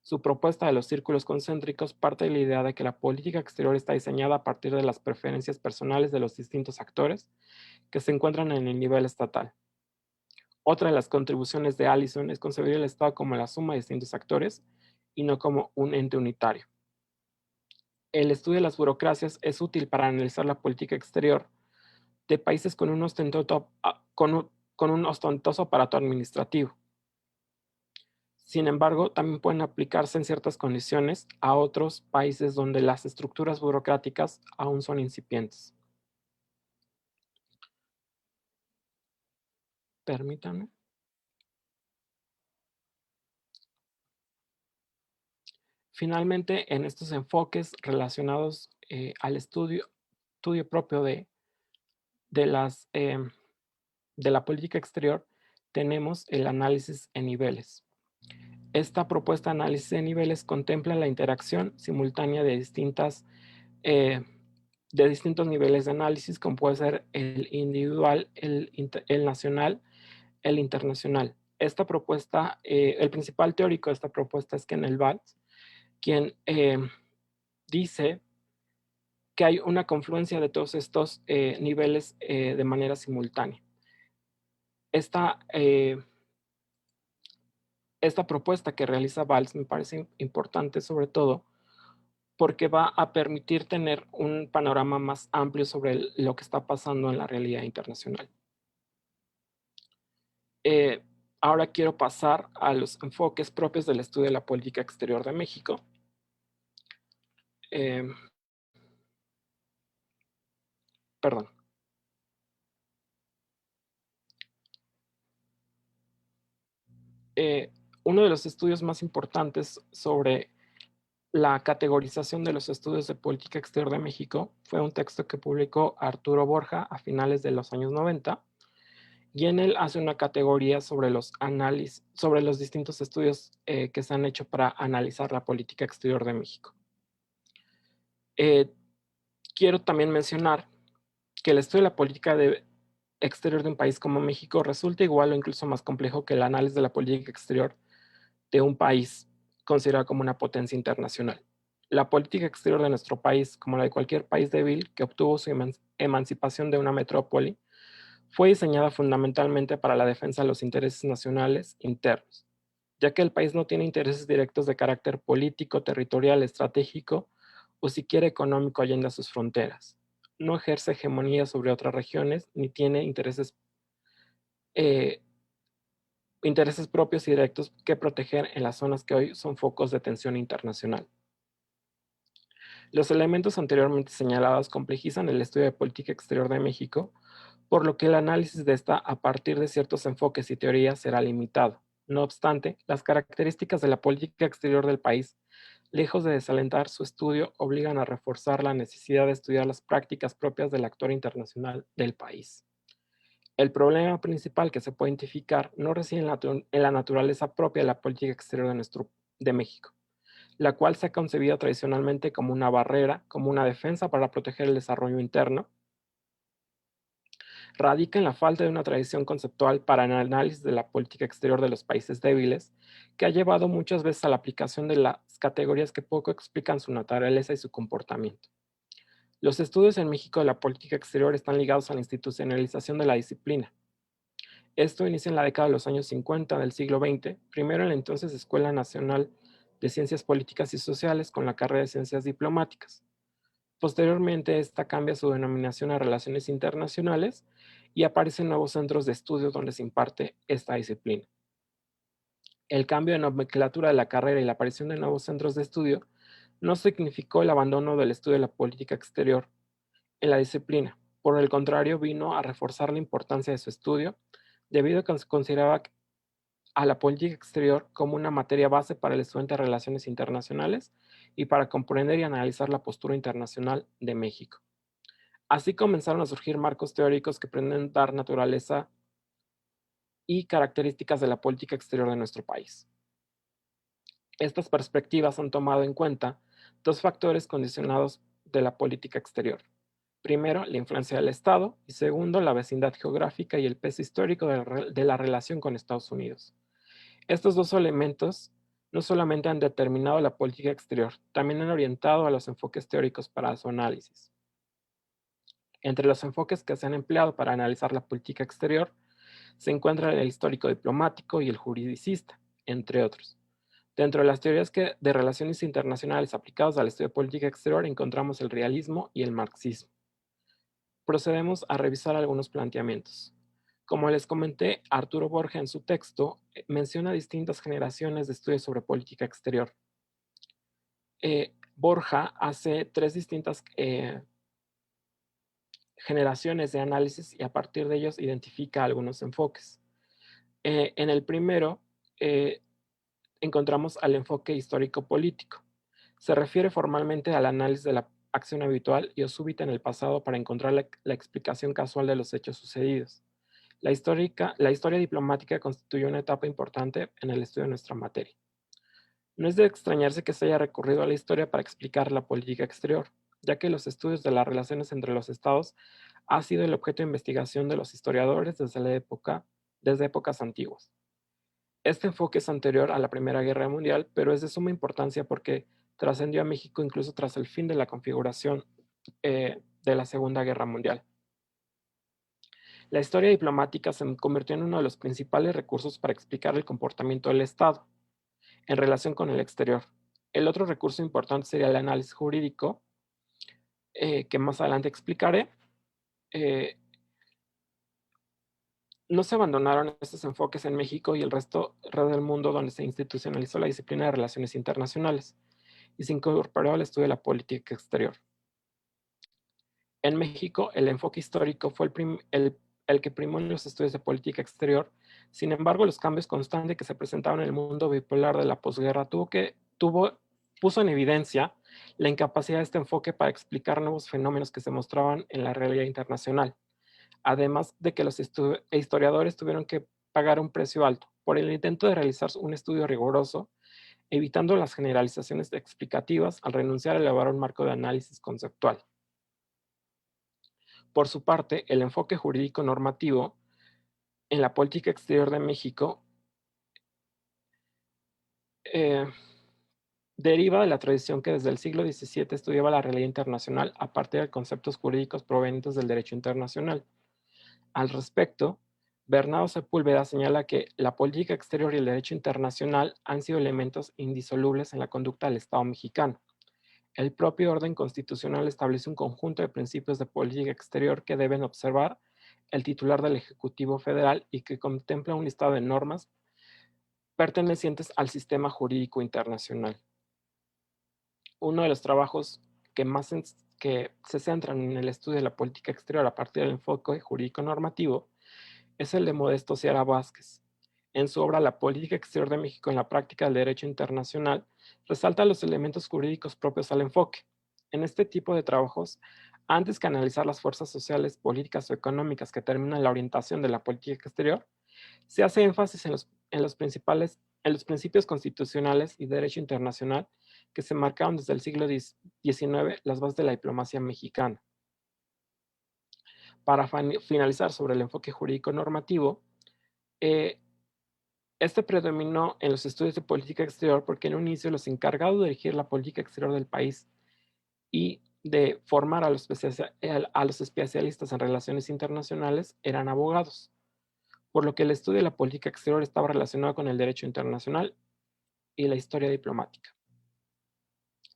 Su propuesta de los círculos concéntricos parte de la idea de que la política exterior está diseñada a partir de las preferencias personales de los distintos actores que se encuentran en el nivel estatal. Otra de las contribuciones de Allison es concebir el Estado como la suma de distintos actores y no como un ente unitario. El estudio de las burocracias es útil para analizar la política exterior de países con un ostentoso aparato administrativo. Sin embargo, también pueden aplicarse en ciertas condiciones a otros países donde las estructuras burocráticas aún son incipientes. Permítanme. Finalmente, en estos enfoques relacionados al estudio propio de la política exterior, tenemos el análisis en niveles. Esta propuesta de análisis de niveles contempla la interacción simultánea de distintos niveles de análisis, como puede ser el individual, el nacional, el internacional. Esta propuesta, el principal teórico de esta propuesta es Kenneth Waltz, quien dice que hay una confluencia de todos estos niveles de manera simultánea. Esta propuesta que realiza Waltz me parece importante, sobre todo porque va a permitir tener un panorama más amplio sobre lo que está pasando en la realidad internacional. Ahora quiero pasar a los enfoques propios del estudio de la política exterior de México. Perdón. Uno de los estudios más importantes sobre la categorización de los estudios de política exterior de México fue un texto que publicó Arturo Borja a finales de los años 90, y en él hace una categoría sobre los distintos estudios que se han hecho para analizar la política exterior de México. Quiero también mencionar que el estudio de la política exterior de un país como México resulta igual o incluso más complejo que el análisis de la política exterior de un país considerado como una potencia internacional. La política exterior de nuestro país, como la de cualquier país débil que obtuvo su emancipación de una metrópoli, fue diseñada fundamentalmente para la defensa de los intereses nacionales internos, ya que el país no tiene intereses directos de carácter político, territorial, estratégico o siquiera económico allende sus fronteras. No ejerce hegemonía sobre otras regiones ni tiene intereses propios y directos que proteger en las zonas que hoy son focos de tensión internacional. Los elementos anteriormente señalados complejizan el estudio de política exterior de México, por lo que el análisis de esta a partir de ciertos enfoques y teorías será limitado. No obstante, las características de la política exterior del país, lejos de desalentar su estudio, obligan a reforzar la necesidad de estudiar las prácticas propias del actor internacional del país. El problema principal que se puede identificar no reside en la naturaleza propia de la política exterior de México, la cual se ha concebido tradicionalmente como una barrera, como una defensa para proteger el desarrollo interno, radica en la falta de una tradición conceptual para el análisis de la política exterior de los países débiles, que ha llevado muchas veces a la aplicación de las categorías que poco explican su naturaleza y su comportamiento. Los estudios en México de la política exterior están ligados a la institucionalización de la disciplina. Esto inicia en la década de los años 50 del siglo XX, primero en la entonces Escuela Nacional de Ciencias Políticas y Sociales con la carrera de Ciencias Diplomáticas. Posteriormente, esta cambia su denominación a Relaciones Internacionales y aparecen nuevos centros de estudio donde se imparte esta disciplina. El cambio de nomenclatura de la carrera y la aparición de nuevos centros de estudio no significó el abandono del estudio de la política exterior en la disciplina. Por el contrario, vino a reforzar la importancia de su estudio, debido a que se consideraba a la política exterior como una materia base para el estudiante de Relaciones Internacionales y para comprender y analizar la postura internacional de México. Así comenzaron a surgir marcos teóricos que pretenden dar naturaleza y características de la política exterior de nuestro país. Estas perspectivas han tomado en cuenta dos factores condicionados de la política exterior. Primero, la influencia del Estado y segundo, la vecindad geográfica y el peso histórico de la relación con Estados Unidos. Estos dos elementos no solamente han determinado la política exterior, también han orientado a los enfoques teóricos para su análisis. Entre los enfoques que se han empleado para analizar la política exterior se encuentran el histórico diplomático y el juridicista, entre otros. Dentro de las teorías de relaciones internacionales aplicadas al estudio de política exterior encontramos el realismo y el marxismo. Procedemos a revisar algunos planteamientos. Como les comenté, Arturo Borja en su texto menciona distintas generaciones de estudios sobre política exterior. Borja hace tres distintas generaciones de análisis y a partir de ellos identifica algunos enfoques. En el primero encontramos al enfoque histórico-político. Se refiere formalmente al análisis de la acción habitual y o súbita en el pasado para encontrar la explicación casual de los hechos sucedidos. La historia diplomática constituye una etapa importante en el estudio de nuestra materia. No es de extrañarse que se haya recurrido a la historia para explicar la política exterior, ya que los estudios de las relaciones entre los estados ha sido el objeto de investigación de los historiadores desde épocas antiguas. Este enfoque es anterior a la Primera Guerra Mundial, pero es de suma importancia porque trascendió a México incluso tras el fin de la configuración de la Segunda Guerra Mundial. La historia diplomática se convirtió en uno de los principales recursos para explicar el comportamiento del Estado en relación con el exterior. El otro recurso importante sería el análisis jurídico, que más adelante explicaré. No se abandonaron estos enfoques en México y el resto del mundo donde se institucionalizó la disciplina de relaciones internacionales y se incorporó al estudio de la política exterior. En México, el enfoque histórico fue el que primó en los estudios de política exterior, Sin embargo, los cambios constantes que se presentaron en el mundo bipolar de la posguerra puso en evidencia la incapacidad de este enfoque para explicar nuevos fenómenos que se mostraban en la realidad internacional, además de que los historiadores tuvieron que pagar un precio alto por el intento de realizar un estudio riguroso, evitando las generalizaciones explicativas al renunciar a elaborar un marco de análisis conceptual. Por su parte, el enfoque jurídico normativo en la política exterior de México deriva de la tradición que desde el siglo XVII estudiaba la realidad internacional a partir de conceptos jurídicos provenientes del derecho internacional. Al respecto, Bernardo Sepúlveda señala que la política exterior y el derecho internacional han sido elementos indisolubles en la conducta del Estado mexicano. El propio orden constitucional establece un conjunto de principios de política exterior que deben observar el titular del Ejecutivo Federal y que contempla un listado de normas pertenecientes al sistema jurídico internacional. Uno de los trabajos que se centran en el estudio de la política exterior a partir del enfoque jurídico normativo es el de Modesto Seara Vázquez. En su obra La política exterior de México en la práctica del derecho internacional, resalta los elementos jurídicos propios al enfoque. En este tipo de trabajos, antes que analizar las fuerzas sociales, políticas o económicas que determinan la orientación de la política exterior, se hace énfasis en los principios constitucionales y derecho internacional que se marcaron desde el siglo XIX las bases de la diplomacia mexicana. Para finalizar sobre el enfoque jurídico normativo, este predominó en los estudios de política exterior porque en un inicio los encargados de dirigir la política exterior del país y de formar a los especialistas en relaciones internacionales eran abogados, por lo que el estudio de la política exterior estaba relacionado con el derecho internacional y la historia diplomática.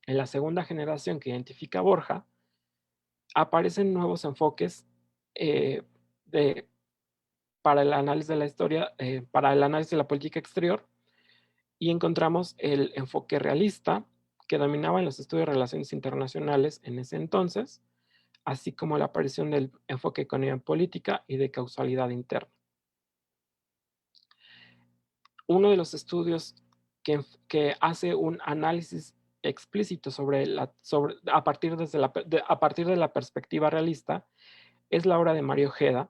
En la segunda generación que identifica Borja, aparecen nuevos enfoques para el análisis de la historia, para el análisis de la política exterior, y encontramos el enfoque realista que dominaba en los estudios de relaciones internacionales en ese entonces, así como la aparición del enfoque de economía política y de causalidad interna. Uno de los estudios que hace un análisis explícito a partir de la perspectiva realista es la obra de Mario Ojeda.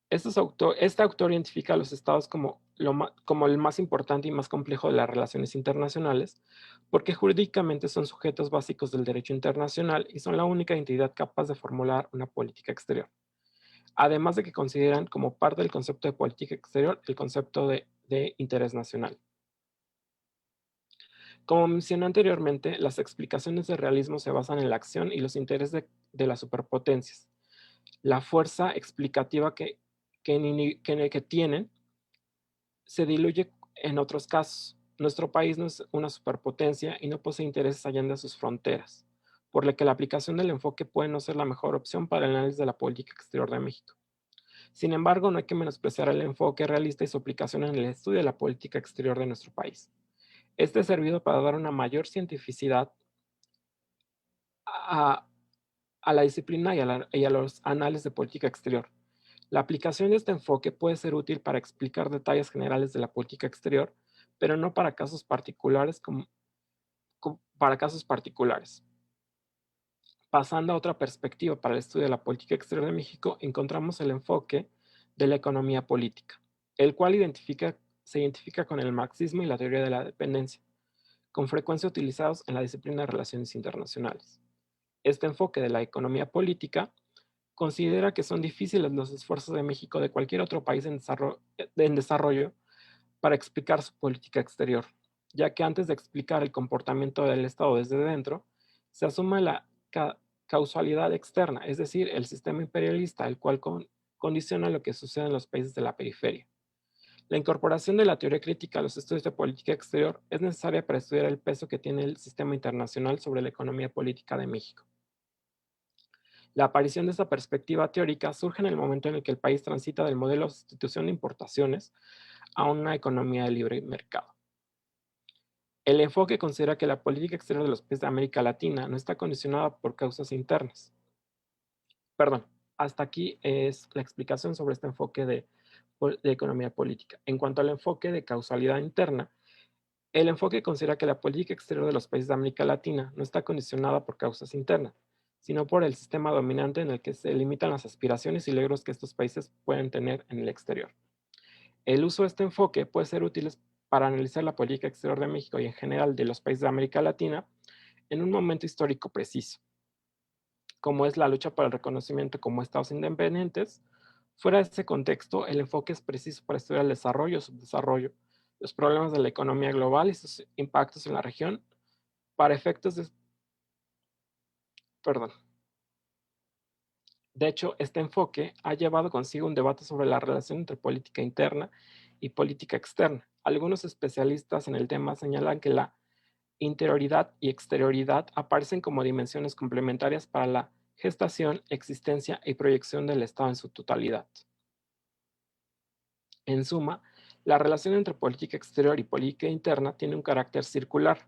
Este autor identifica a los estados como el más importante y más complejo de las relaciones internacionales, porque jurídicamente son sujetos básicos del derecho internacional y son la única entidad capaz de formular una política exterior. Además de que consideran como parte del concepto de política exterior el concepto de interés nacional. Como mencioné anteriormente, las explicaciones del realismo se basan en la acción y los intereses de las superpotencias. La fuerza explicativa que tienen se diluye en otros casos. Nuestro país no es una superpotencia y no posee intereses allá de sus fronteras, por lo que la aplicación del enfoque puede no ser la mejor opción para el análisis de la política exterior de México. Sin embargo, no hay que menospreciar el enfoque realista y su aplicación en el estudio de la política exterior de nuestro país. Este ha servido para dar una mayor cientificidad a la disciplina y a los análisis de política exterior. La aplicación de este enfoque puede ser útil para explicar detalles generales de la política exterior, pero no para casos particulares Pasando a otra perspectiva para el estudio de la política exterior de México, encontramos el enfoque de la economía política, el cual se identifica con el marxismo y la teoría de la dependencia, con frecuencia utilizados en la disciplina de relaciones internacionales. Este enfoque de la economía política considera que son difíciles los esfuerzos de México de cualquier otro país en desarrollo para explicar su política exterior, ya que antes de explicar el comportamiento del Estado desde dentro, se asume la causalidad externa, es decir, el sistema imperialista, el cual condiciona lo que sucede en los países de la periferia. La incorporación de la teoría crítica a los estudios de política exterior es necesaria para estudiar el peso que tiene el sistema internacional sobre la economía política de México. La aparición de esta perspectiva teórica surge en el momento en el que el país transita del modelo de sustitución de importaciones a una economía de libre mercado. El enfoque considera que la política exterior de los países de América Latina no está condicionada por causas internas. Hasta aquí es la explicación sobre este enfoque de de economía política. En cuanto al enfoque de causalidad interna, el enfoque considera que la política exterior de los países de América Latina no está condicionada por causas internas, sino por el sistema dominante en el que se limitan las aspiraciones y logros que estos países pueden tener en el exterior. El uso de este enfoque puede ser útil para analizar la política exterior de México y en general de los países de América Latina en un momento histórico preciso, como es la lucha por el reconocimiento como estados independientes. Fuera de ese contexto, el enfoque es preciso para estudiar el desarrollo o subdesarrollo, los problemas de la economía global y sus impactos en la región para efectos de... Perdón. De hecho, este enfoque ha llevado consigo un debate sobre la relación entre política interna y política externa. Algunos especialistas en el tema señalan que la interioridad y exterioridad aparecen como dimensiones complementarias para la gestación, existencia y proyección del Estado en su totalidad. En suma, la relación entre política exterior y política interna tiene un carácter circular.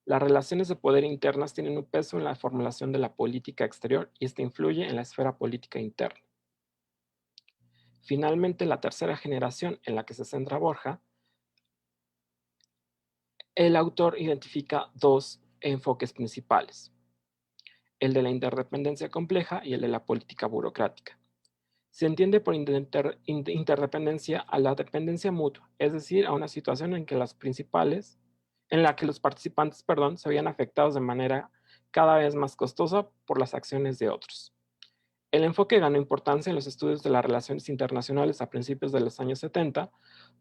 Las relaciones de poder internas tienen un peso en la formulación de la política exterior y esta influye en la esfera política interna. Finalmente, la tercera generación en la que se centra Borja, el autor identifica dos enfoques principales, el de la interdependencia compleja y el de la política burocrática. Se entiende por interdependencia a la dependencia mutua, es decir, a una situación en la que los participantes, se veían afectados de manera cada vez más costosa por las acciones de otros. El enfoque ganó importancia en los estudios de las relaciones internacionales a principios de los años 70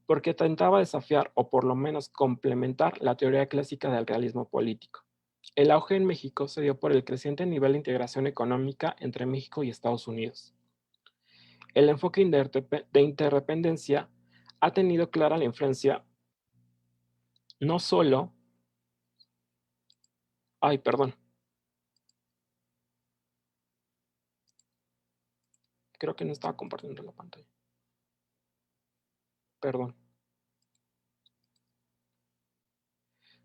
porque tentaba desafiar o por lo menos complementar la teoría clásica del realismo político. El auge en México se dio por el creciente nivel de integración económica entre México y Estados Unidos. El enfoque de interdependencia ha tenido clara la influencia no solo... Creo que no estaba compartiendo la pantalla. Perdón.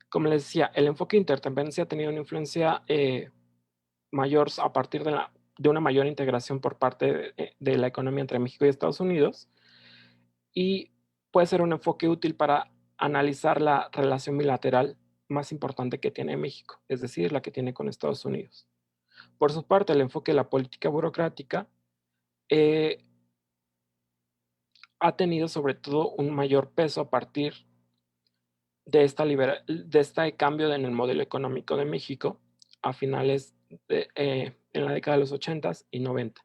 Como les decía, el enfoque de interdependencia ha tenido una influencia mayor a partir de una mayor integración por parte de la economía entre México y Estados Unidos y puede ser un enfoque útil para analizar la relación bilateral más importante que tiene México, es decir, la que tiene con Estados Unidos. Por su parte, el enfoque de la política burocrática ha tenido sobre todo un mayor peso a partir de este cambio en el modelo económico de México a finales en la década de los 80 y 90.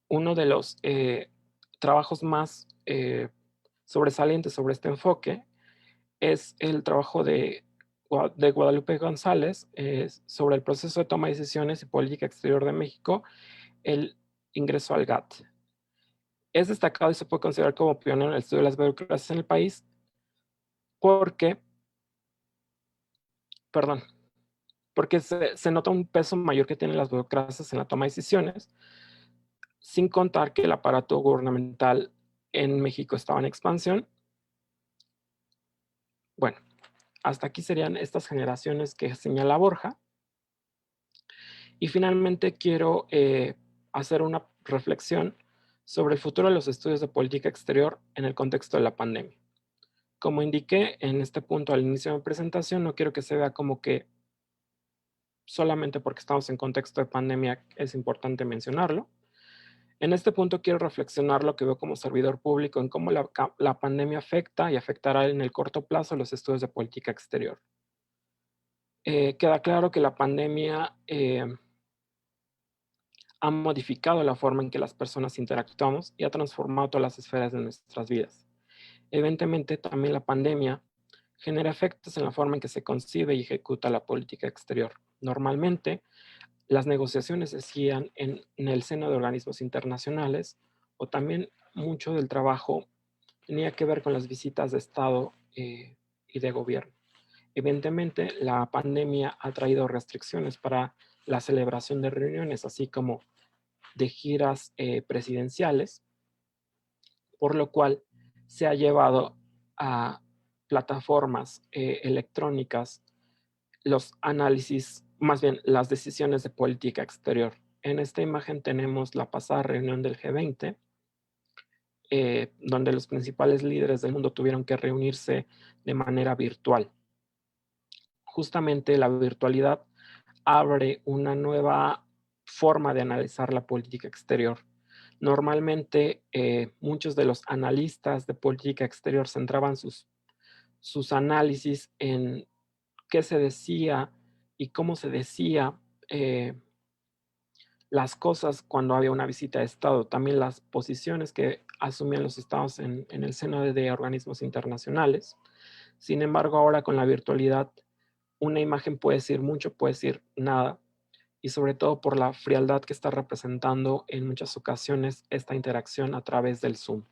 Uno de los trabajos más sobresalientes sobre este enfoque es el trabajo de Guadalupe González sobre el proceso de toma de decisiones y política exterior de México, el ingreso al GATT. Es destacado y se puede considerar como pionero en el estudio de las burocracias en el país porque se nota un peso mayor que tienen las burocracias en la toma de decisiones, sin contar que el aparato gubernamental en México estaba en expansión. Bueno, hasta aquí serían estas generaciones que señala Borja. Y finalmente quiero hacer una reflexión sobre el futuro de los estudios de política exterior en el contexto de la pandemia. Como indiqué en este punto al inicio de mi presentación, no quiero que se vea como que solamente porque estamos en contexto de pandemia es importante mencionarlo. En este punto quiero reflexionar lo que veo como servidor público en cómo la pandemia afecta y afectará en el corto plazo los estudios de política exterior. Queda claro que la pandemia ha modificado la forma en que las personas interactuamos y ha transformado todas las esferas de nuestras vidas. Evidentemente, también la pandemia genera efectos en la forma en que se concibe y ejecuta la política exterior. Normalmente, las negociaciones se hacían en el seno de organismos internacionales o también mucho del trabajo tenía que ver con las visitas de Estado y de gobierno. Evidentemente, la pandemia ha traído restricciones para la celebración de reuniones, así como de giras presidenciales, por lo cual se ha llevado a plataformas electrónicas los análisis, más bien las decisiones de política exterior. En esta imagen tenemos la pasada reunión del G20, donde los principales líderes del mundo tuvieron que reunirse de manera virtual. Justamente la virtualidad abre una nueva forma de analizar la política exterior. Normalmente, muchos de los analistas de política exterior centraban sus análisis en qué se decía y cómo se decía las cosas cuando había una visita de Estado, también las posiciones que asumían los estados en el seno de organismos internacionales. Sin embargo, ahora con la virtualidad, una imagen puede decir mucho, puede decir nada, y sobre todo por la frialdad que está representando en muchas ocasiones esta interacción a través del Zoom.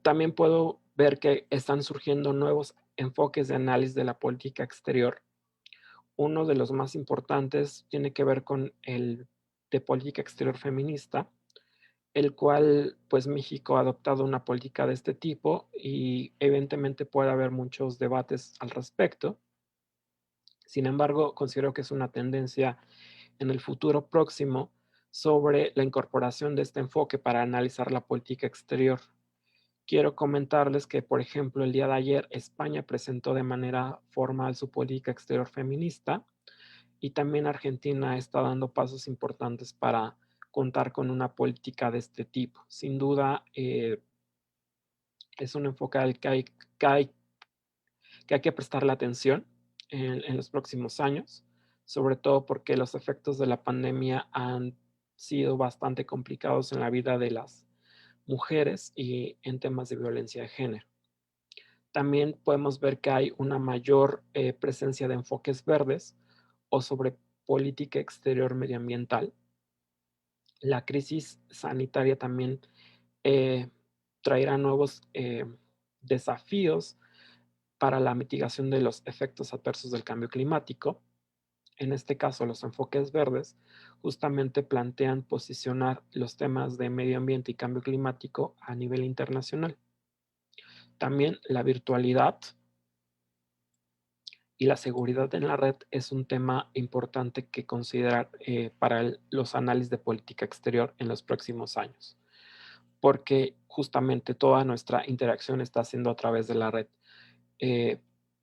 También puedo ver que están surgiendo nuevos enfoques de análisis de la política exterior. Uno de los más importantes tiene que ver con el de política exterior feminista, el cual pues México ha adoptado una política de este tipo y evidentemente puede haber muchos debates al respecto. Sin embargo, considero que es una tendencia en el futuro próximo sobre la incorporación de este enfoque para analizar la política exterior. Quiero comentarles que, por ejemplo, el día de ayer España presentó de manera formal su política exterior feminista y también Argentina está dando pasos importantes para contar con una política de este tipo. Sin duda, es un enfoque al que hay que prestarle atención en los próximos años, sobre todo porque los efectos de la pandemia han sido bastante complicados en la vida de las mujeres y en temas de violencia de género. También podemos ver que hay una mayor presencia de enfoques verdes o sobre política exterior medioambiental. La crisis sanitaria también traerá nuevos desafíos para la mitigación de los efectos adversos del cambio climático. En este caso, los enfoques verdes justamente plantean posicionar los temas de medio ambiente y cambio climático a nivel internacional. También la virtualidad y la seguridad en la red es un tema importante que considerar para los análisis de política exterior en los próximos años, porque justamente toda nuestra interacción está siendo a través de la red.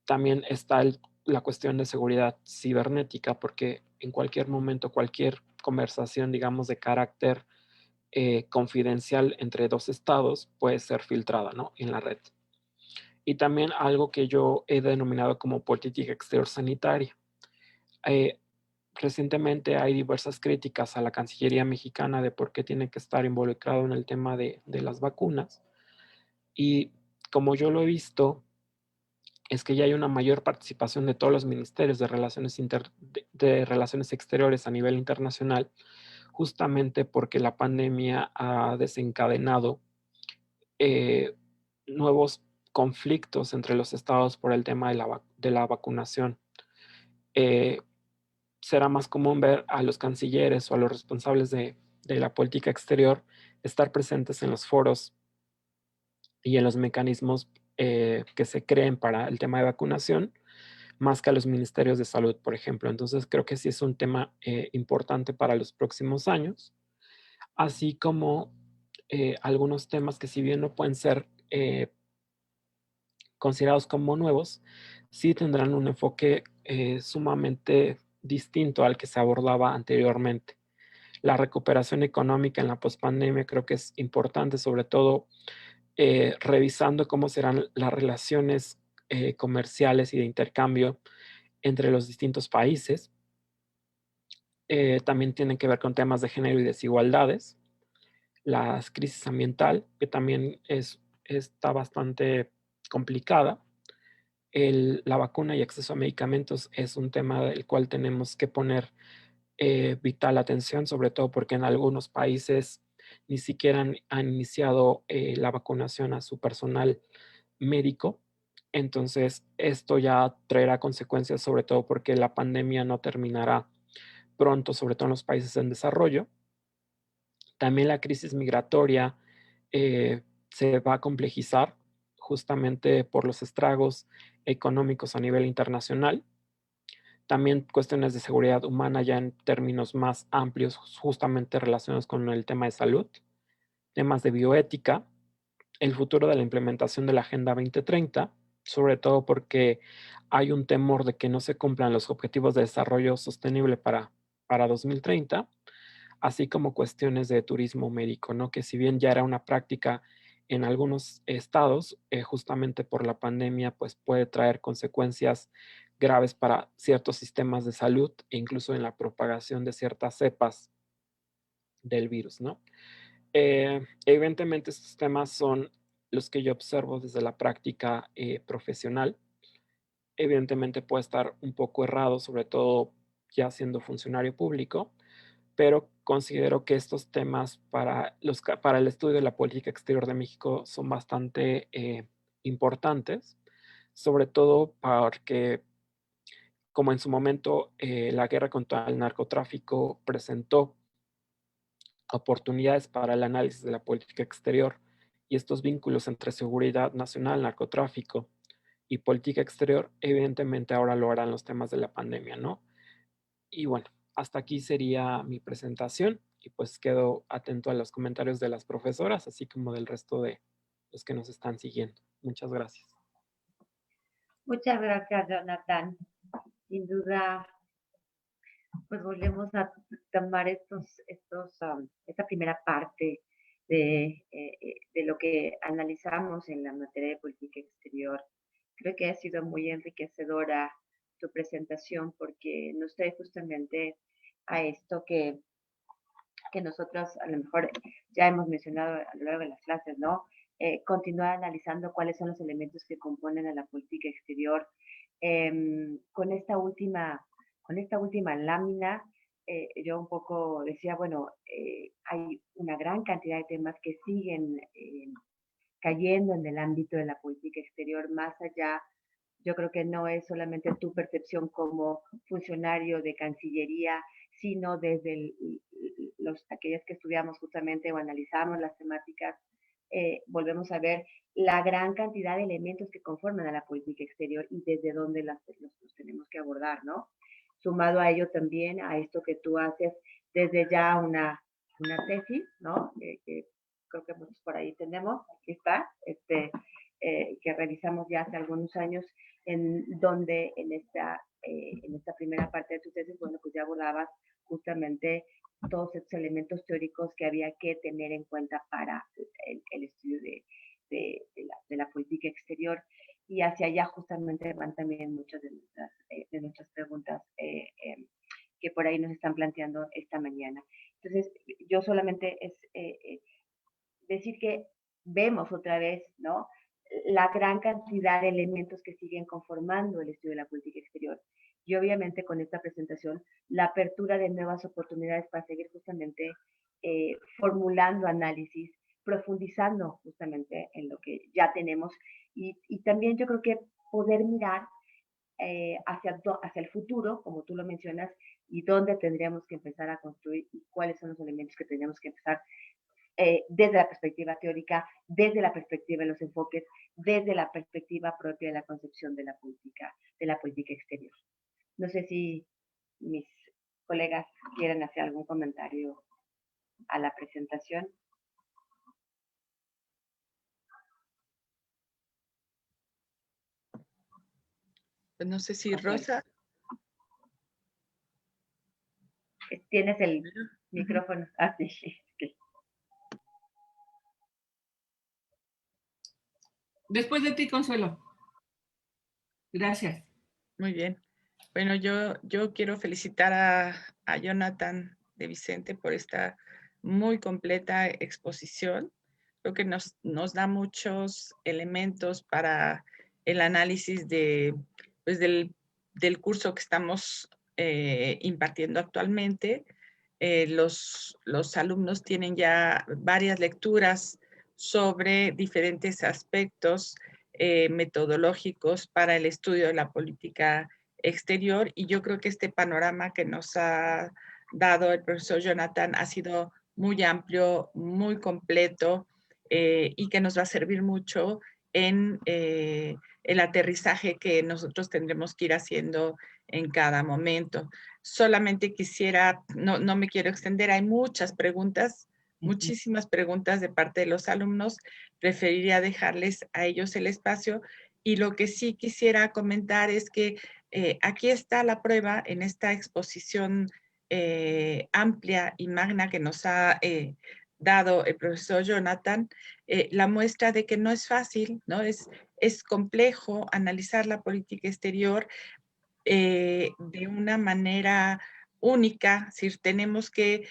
También está la cuestión de seguridad cibernética, porque en cualquier momento, cualquier conversación, digamos, de carácter confidencial entre dos estados puede ser filtrada, ¿no?, en la red. Y también algo que yo he denominado como política exterior sanitaria. Recientemente hay diversas críticas a la Cancillería mexicana de por qué tiene que estar involucrado en el tema de las vacunas. Y como yo lo he visto, es que ya hay una mayor participación de todos los ministerios de relaciones exteriores a nivel internacional, justamente porque la pandemia ha desencadenado nuevos conflictos entre los estados por el tema de la vacunación. Será más común ver a los cancilleres o a los responsables de la política exterior estar presentes en los foros y en los mecanismos que se creen para el tema de vacunación, más que a los ministerios de salud, por ejemplo. Entonces, creo que sí es un tema importante para los próximos años, así como algunos temas que si bien no pueden ser considerados como nuevos, sí tendrán un enfoque sumamente distinto al que se abordaba anteriormente. La recuperación económica en la pospandemia creo que es importante, sobre todo revisando cómo serán las relaciones comerciales y de intercambio entre los distintos países. También tienen que ver con temas de género y desigualdades. La crisis ambiental, que también está bastante complicada. La vacuna y acceso a medicamentos es un tema del cual tenemos que poner vital atención, sobre todo porque en algunos países ni siquiera han iniciado la vacunación a su personal médico. Entonces, esto ya traerá consecuencias, sobre todo porque la pandemia no terminará pronto, sobre todo en los países en desarrollo. También la crisis migratoria se va a complejizar justamente por los estragos económicos a nivel internacional. También cuestiones de seguridad humana ya en términos más amplios, justamente relacionados con el tema de salud. temas de bioética, el futuro de la implementación de la Agenda 2030, sobre todo porque hay un temor de que no se cumplan los objetivos de desarrollo sostenible para 2030, así como cuestiones de turismo médico, ¿no? Que si bien ya era una práctica en algunos estados, justamente por la pandemia, pues puede traer consecuencias graves para ciertos sistemas de salud e incluso en la propagación de ciertas cepas del virus, ¿no? Evidentemente estos temas son los que yo observo desde la práctica profesional. Evidentemente puede estar un poco errado, sobre todo ya siendo funcionario público, pero considero que estos temas para el estudio de la política exterior de México son bastante importantes, sobre todo porque, como en su momento la guerra contra el narcotráfico presentó oportunidades para el análisis de la política exterior y estos vínculos entre seguridad nacional, narcotráfico y política exterior, evidentemente ahora lo harán los temas de la pandemia, ¿no? Y bueno, hasta aquí sería mi presentación y pues quedo atento a los comentarios de las profesoras, así como del resto de los que nos están siguiendo. Muchas gracias. Muchas gracias, Jonathan. Sin duda, pues volvemos a tomar esta primera parte de lo que analizamos en la materia de política exterior. Creo que ha sido muy enriquecedora tu presentación porque nos trae justamente a esto que nosotros a lo mejor ya hemos mencionado a lo largo de las clases, ¿no? Continuar analizando cuáles son los elementos que componen a la política exterior. Con esta última lámina, yo un poco decía, bueno, hay una gran cantidad de temas que siguen cayendo en el ámbito de la política exterior, más allá. Yo creo que no es solamente tu percepción como funcionario de Cancillería, sino desde aquellas que estudiamos justamente o analizamos las temáticas, volvemos a ver la gran cantidad de elementos que conforman a la política exterior y desde dónde los tenemos que abordar, ¿no? Sumado a ello también, a esto que tú haces desde ya una tesis, ¿no? Que creo que muchos por ahí tenemos, aquí está, que realizamos ya hace algunos años, en donde en esta primera parte de tu tesis, bueno, pues ya abordabas justamente todos estos elementos teóricos que había que tener en cuenta para el estudio de la política exterior. Y hacia allá justamente van también muchas de nuestras preguntas que por ahí nos están planteando esta mañana. Entonces, yo solamente es decir que vemos otra vez, ¿no?, la gran cantidad de elementos que siguen conformando el estudio de la política exterior. Y obviamente con esta presentación, la apertura de nuevas oportunidades para seguir justamente formulando análisis, profundizando justamente en lo que ya tenemos y también yo creo que poder mirar hacia el futuro, como tú lo mencionas, y dónde tendríamos que empezar a construir y cuáles son los elementos que tendríamos que empezar desde la perspectiva teórica, desde la perspectiva de los enfoques, desde la perspectiva propia de la concepción de la política exterior. No sé si mis colegas quieren hacer algún comentario a la presentación. Pues no sé si Rosa. Tienes el micrófono. Ah, sí. Después de ti, Consuelo. Gracias. Muy bien. Bueno, yo quiero felicitar a Jonathan de Vicente por esta muy completa exposición. Creo que nos da muchos elementos para el análisis pues del curso que estamos impartiendo actualmente. Los alumnos tienen ya varias lecturas sobre diferentes aspectos metodológicos para el estudio de la política exterior, y yo creo que este panorama que nos ha dado el profesor Jonathan ha sido muy amplio, muy completo, y que nos va a servir mucho en el aterrizaje que nosotros tendremos que ir haciendo en cada momento. Solamente quisiera, no me quiero extender, hay muchas preguntas, muchísimas preguntas de parte de los alumnos. Preferiría dejarles a ellos el espacio. Y lo que sí quisiera comentar es que aquí está la prueba en esta exposición amplia y magna que nos ha dado el profesor Jonathan, la muestra de que no es fácil, ¿no? Es complejo analizar la política exterior de una manera única. Es decir, tenemos que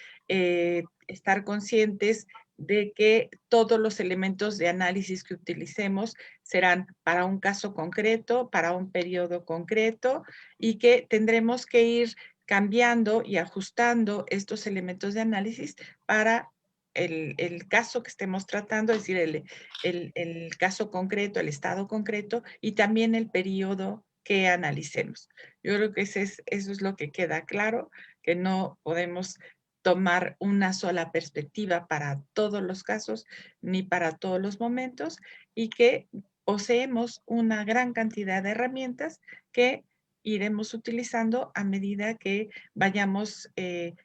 estar conscientes de que todos los elementos de análisis que utilicemos serán para un caso concreto, para un periodo concreto, y que tendremos que ir cambiando y ajustando estos elementos de análisis para el caso que estemos tratando, es decir, el caso concreto, el estado concreto, y también el periodo que analicemos. Yo creo que eso es lo que queda claro, que no podemos tomar una sola perspectiva para todos los casos ni para todos los momentos, y que poseemos una gran cantidad de herramientas que iremos utilizando a medida que vayamos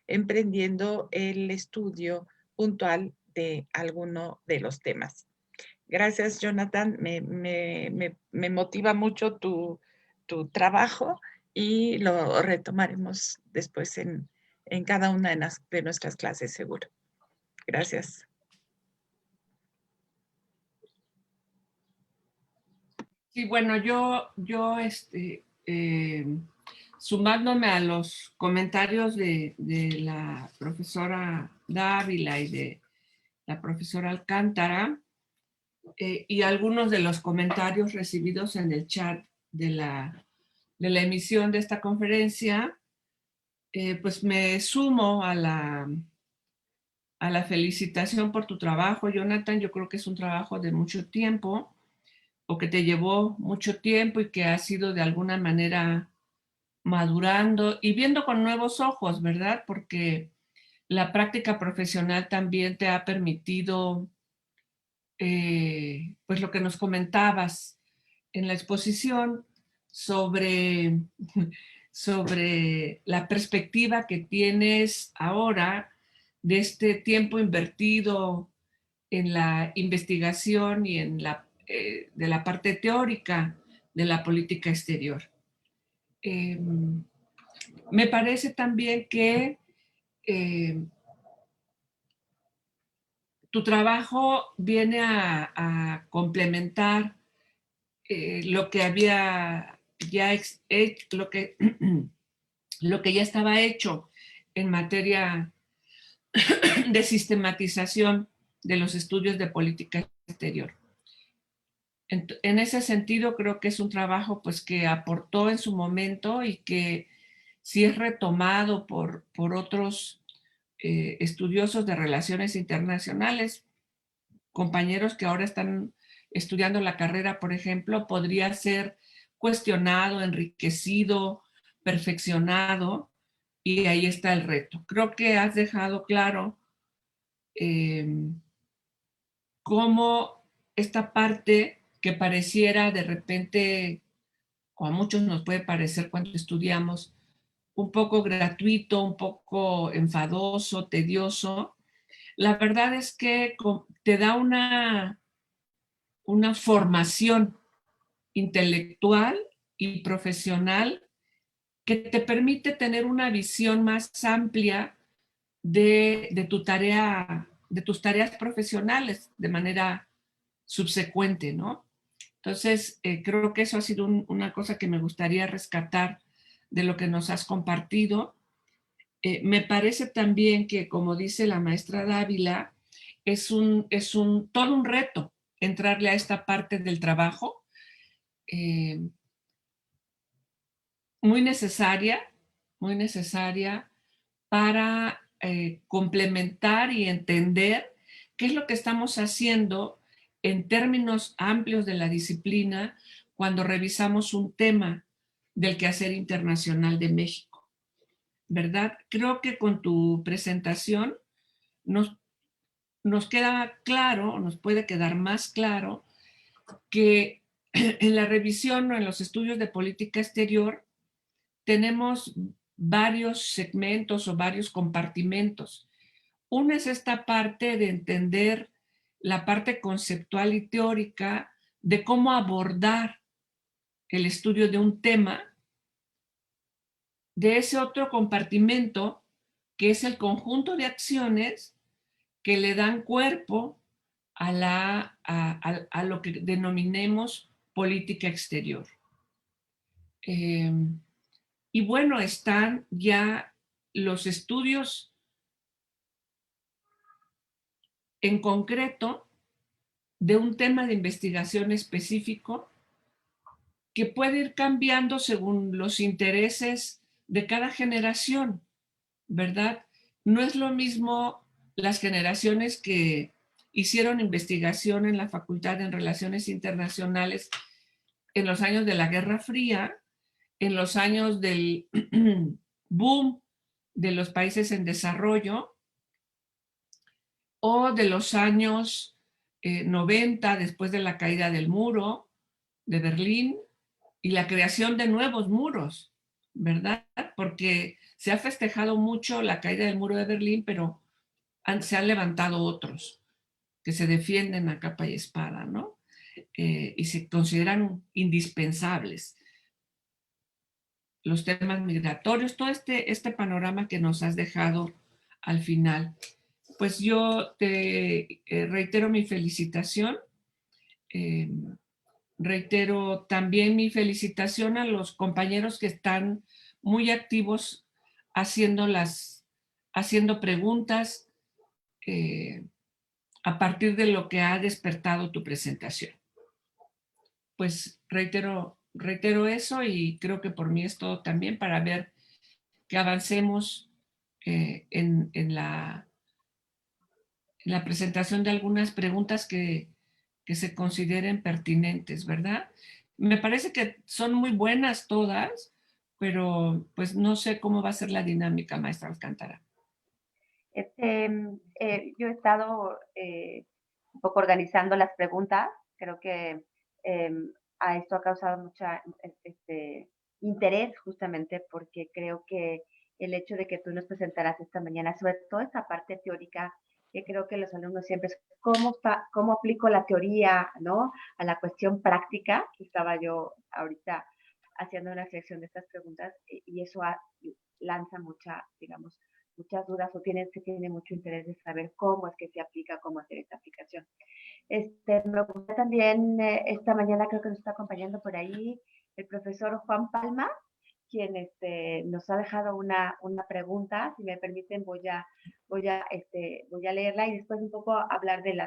emprendiendo el estudio puntual de alguno de los temas. Gracias, Jonathan. Me motiva mucho tu trabajo y lo retomaremos después en cada una de nuestras clases, seguro. Gracias. Sí, bueno, sumándome a los comentarios de la profesora Dávila y de la profesora Alcántara, y algunos de los comentarios recibidos en el chat de la emisión de esta conferencia, pues me sumo a la felicitación por tu trabajo, Jonathan. Yo creo que es un trabajo de mucho tiempo, o que te llevó mucho tiempo y que ha sido de alguna manera madurando y viendo con nuevos ojos, ¿verdad? Porque la práctica profesional también te ha permitido, pues lo que nos comentabas en la exposición sobre la perspectiva que tienes ahora de este tiempo invertido en la investigación y en de la parte teórica de la política exterior. Me parece también que tu trabajo viene a complementar lo que había ya lo que ya estaba hecho en materia de sistematización de los estudios de política exterior. En ese sentido, creo que es un trabajo pues que aportó en su momento y que si es retomado por otros estudiosos de relaciones internacionales, compañeros que ahora están estudiando la carrera, por ejemplo, podría ser cuestionado, enriquecido, perfeccionado, y ahí está el reto. Creo que has dejado claro cómo esta parte que pareciera de repente, o a muchos nos puede parecer cuando estudiamos, un poco gratuito, un poco enfadoso, tedioso, la verdad es que te da una formación intelectual y profesional que te permite tener una visión más amplia de tu tarea, de tus tareas profesionales de manera subsecuente, ¿no? Entonces, creo que eso ha sido una cosa que me gustaría rescatar de lo que nos has compartido. Me parece también que, como dice la maestra Dávila, es todo un reto entrarle a esta parte del trabajo, muy necesaria para complementar y entender qué es lo que estamos haciendo en términos amplios de la disciplina cuando revisamos un tema del quehacer internacional de México, ¿verdad? Creo que con tu presentación nos queda claro, nos puede quedar más claro, que en la revisión o en los estudios de política exterior tenemos varios segmentos o varios compartimentos. Una es esta parte de entender la parte conceptual y teórica de cómo abordar el estudio de un tema, de ese otro compartimento que es el conjunto de acciones que le dan cuerpo a lo que denominemos política exterior. Y bueno, están ya los estudios en concreto de un tema de investigación específico que puede ir cambiando según los intereses de cada generación, ¿verdad? No es lo mismo las generaciones que hicieron investigación en la Facultad de Relaciones Internacionales en los años de la Guerra Fría, en los años del boom de los países en desarrollo, o de los años 90, después de la caída del muro de Berlín y la creación de nuevos muros, ¿verdad? Porque se ha festejado mucho la caída del muro de Berlín, pero se han levantado otros que se defienden a capa y espada, ¿no? Y se consideran indispensables. Los temas migratorios, todo este panorama que nos has dejado al final. Pues yo te reitero mi felicitación. Reitero también mi felicitación a los compañeros que están muy activos haciendo preguntas a partir de lo que ha despertado tu presentación. Pues reitero eso y creo que por mí es todo también para ver que avancemos en la presentación de algunas preguntas que se consideren pertinentes, ¿verdad? Me parece que son muy buenas todas, pero pues no sé cómo va a ser la dinámica, maestra Alcántara. Yo he estado un poco organizando las preguntas. Creo que a esto ha causado mucha interés justamente porque creo que el hecho de que tú nos presentaras esta mañana, sobre todo esta parte teórica, que creo que los alumnos siempre es cómo aplico la teoría, ¿no? A la cuestión práctica, que estaba yo ahorita haciendo una selección de estas preguntas y eso lanza muchas dudas o se tiene mucho interés de saber cómo es que se aplica, cómo hacer esta aplicación. Me gusta también, esta mañana creo que nos está acompañando por ahí el profesor Juan Palma, quien nos ha dejado una pregunta. Si me permiten, voy a leerla y después un poco hablar del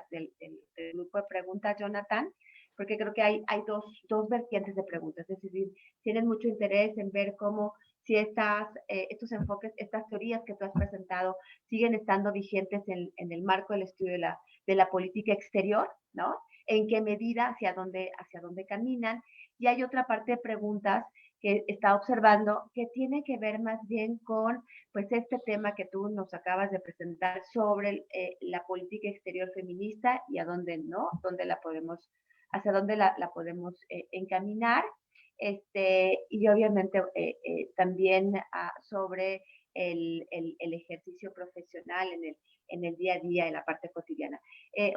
grupo de preguntas, Jonathan, porque creo que hay dos vertientes de preguntas. Es decir, tienen mucho interés en ver cómo si estos enfoques, estas teorías que tú has presentado siguen estando vigentes en el marco del estudio de la política exterior, ¿no? En qué medida, hacia dónde caminan. Y hay otra parte de preguntas que está observando que tiene que ver más bien con pues este tema que tú nos acabas de presentar sobre la política exterior feminista y a dónde no, hacia dónde la podemos encaminar. Y obviamente también sobre el ejercicio profesional en el día a día, en la parte cotidiana.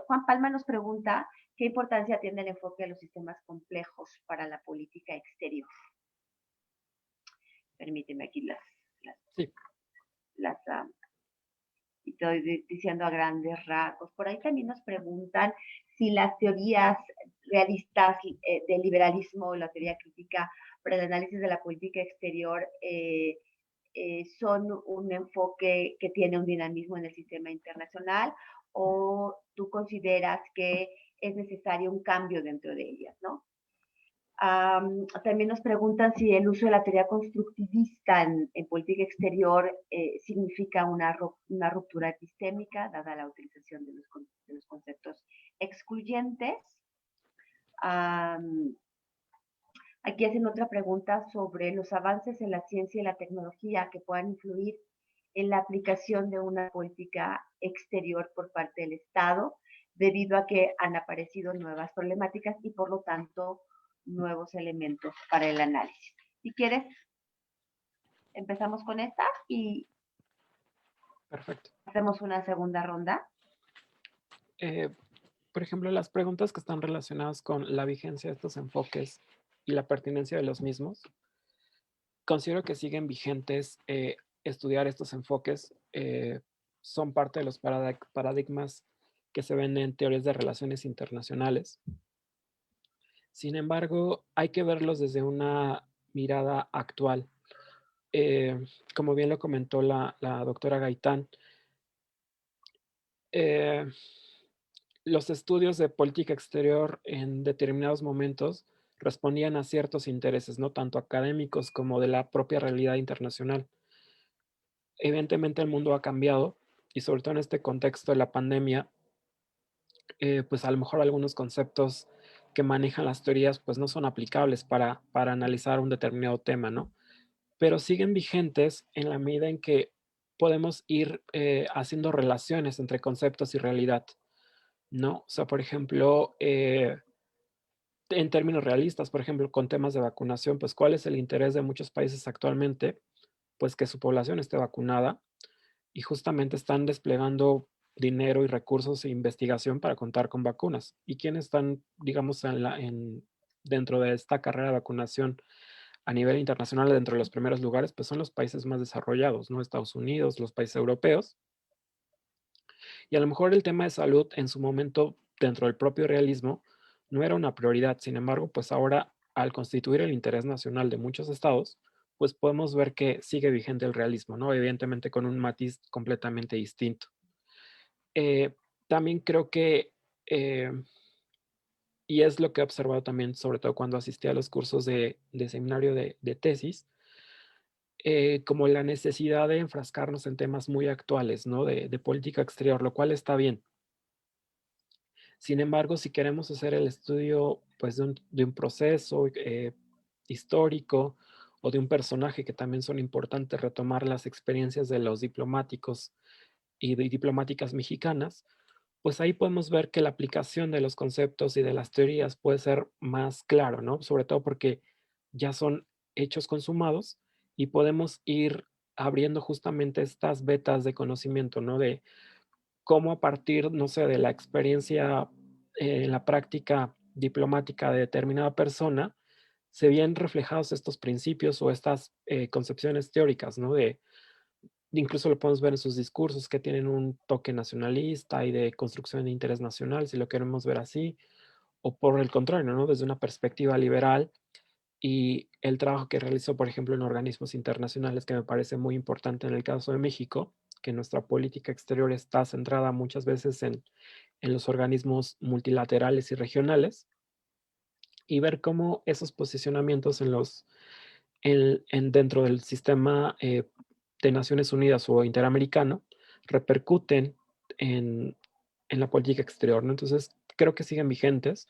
Juan Palma nos pregunta qué importancia tiene el enfoque de los sistemas complejos para la política exterior. Permíteme aquí estoy diciendo a grandes rasgos. Por ahí también nos preguntan si las teorías realistas del liberalismo, la teoría crítica para el análisis de la política exterior, son un enfoque que tiene un dinamismo en el sistema internacional, o tú consideras que es necesario un cambio dentro de ellas, ¿no? También nos preguntan si el uso de la teoría constructivista en política exterior significa una ruptura epistémica, dada la utilización de los conceptos excluyentes. Aquí hacen otra pregunta sobre los avances en la ciencia y la tecnología que puedan influir en la aplicación de una política exterior por parte del Estado, debido a que han aparecido nuevas problemáticas y por lo tanto nuevos elementos para el análisis. Si quieres, empezamos con esta y perfecto. hacemos una segunda ronda. Por ejemplo, las preguntas que están relacionadas con la vigencia de estos enfoques y la pertinencia de los mismos, considero que siguen vigentes. Estudiar estos enfoques son parte de los paradigmas que se ven en teorías de relaciones internacionales. Sin embargo, hay que verlos desde una mirada actual. Como bien lo comentó la doctora Gaitán, los estudios de política exterior en determinados momentos respondían a ciertos intereses, no tanto académicos como de la propia realidad internacional. Evidentemente el mundo ha cambiado y sobre todo en este contexto de la pandemia, pues a lo mejor algunos conceptos que manejan las teorías pues no son aplicables para analizar un determinado tema, ¿no? Pero siguen vigentes en la medida en que podemos ir haciendo relaciones entre conceptos y realidad, ¿no? O sea, por ejemplo, en términos realistas, por ejemplo, con temas de vacunación, pues ¿cuál es el interés de muchos países actualmente? Pues que su población esté vacunada y justamente están desplegando dinero y recursos e investigación para contar con vacunas. ¿Y quiénes están, digamos, dentro de esta carrera de vacunación a nivel internacional, dentro de los primeros lugares? Pues son los países más desarrollados, ¿no? Estados Unidos, los países europeos. Y a lo mejor el tema de salud en su momento, dentro del propio realismo, no era una prioridad. Sin embargo, pues ahora, al constituir el interés nacional de muchos estados, pues podemos ver que sigue vigente el realismo, ¿no? Evidentemente con un matiz completamente distinto. También creo que, y es lo que he observado también, sobre todo cuando asistí a los cursos de seminario de tesis, como la necesidad de enfrascarnos en temas muy actuales, ¿no? De política exterior, lo cual está bien. Sin embargo, si queremos hacer el estudio pues, de un proceso histórico o de un personaje, que también son importantes retomar las experiencias de los diplomáticos y de diplomáticas mexicanas, pues ahí podemos ver que la aplicación de los conceptos y de las teorías puede ser más claro, ¿no? Sobre todo porque ya son hechos consumados y podemos ir abriendo justamente estas vetas de conocimiento, ¿no? De cómo a partir, no sé, de la experiencia en la práctica diplomática de determinada persona, se ven reflejados estos principios o estas concepciones teóricas, ¿no? Incluso lo podemos ver en sus discursos que tienen un toque nacionalista y de construcción de interés nacional, si lo queremos ver así, o por el contrario, ¿no? Desde una perspectiva liberal y el trabajo que realizó, por ejemplo, en organismos internacionales, que me parece muy importante en el caso de México, que nuestra política exterior está centrada muchas veces en los organismos multilaterales y regionales, y ver cómo esos posicionamientos dentro del sistema de Naciones Unidas o interamericano repercuten en la política exterior, ¿no? Entonces, creo que siguen vigentes.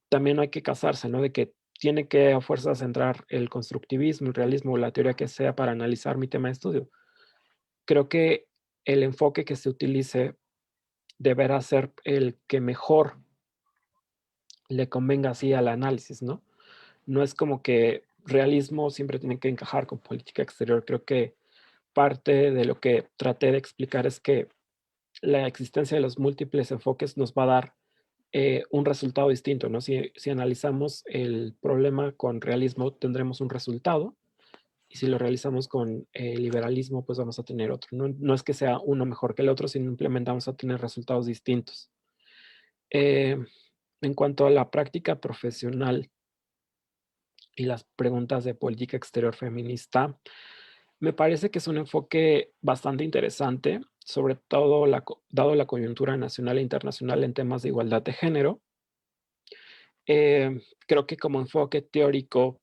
También hay que casarse, ¿no? De que tiene que a fuerzas entrar el constructivismo, el realismo o la teoría que sea para analizar mi tema de estudio. Creo que el enfoque que se utilice deberá ser el que mejor le convenga así al análisis, ¿no? No es como que realismo siempre tiene que encajar con política exterior. Creo que parte de lo que traté de explicar es que la existencia de los múltiples enfoques nos va a dar un resultado distinto, ¿no? Si analizamos el problema con realismo, tendremos un resultado, y si lo realizamos con liberalismo, pues vamos a tener otro. No es que sea uno mejor que el otro, simplemente vamos a tener resultados distintos. Eh, en cuanto a la práctica profesional y las preguntas de política exterior feminista, me parece que es un enfoque bastante interesante, sobre todo dado la coyuntura nacional e internacional en temas de igualdad de género. Creo que como enfoque teórico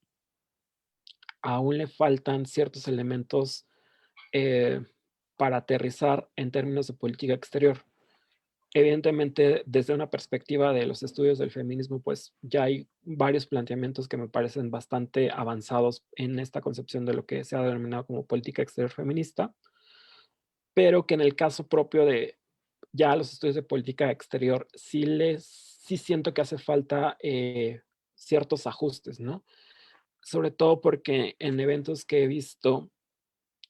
aún le faltan ciertos elementos para aterrizar en términos de política exterior. Evidentemente, desde una perspectiva de los estudios del feminismo, pues ya hay varios planteamientos que me parecen bastante avanzados en esta concepción de lo que se ha denominado como política exterior feminista, pero que en el caso propio de ya los estudios de política exterior sí siento que hace falta ciertos ajustes, ¿no? Sobre todo porque en eventos que he visto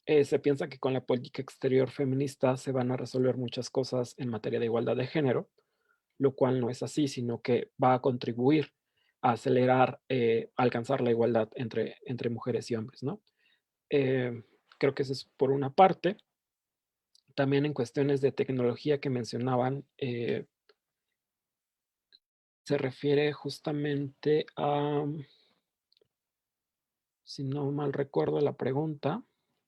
se piensa que con la política exterior feminista se van a resolver muchas cosas en materia de igualdad de género, lo cual no es así, sino que va a contribuir a acelerar, alcanzar la igualdad entre mujeres y hombres, ¿no? Eh, Creo que eso es por una parte. También en cuestiones de tecnología que mencionaban, se refiere justamente a, si no mal recuerdo la pregunta,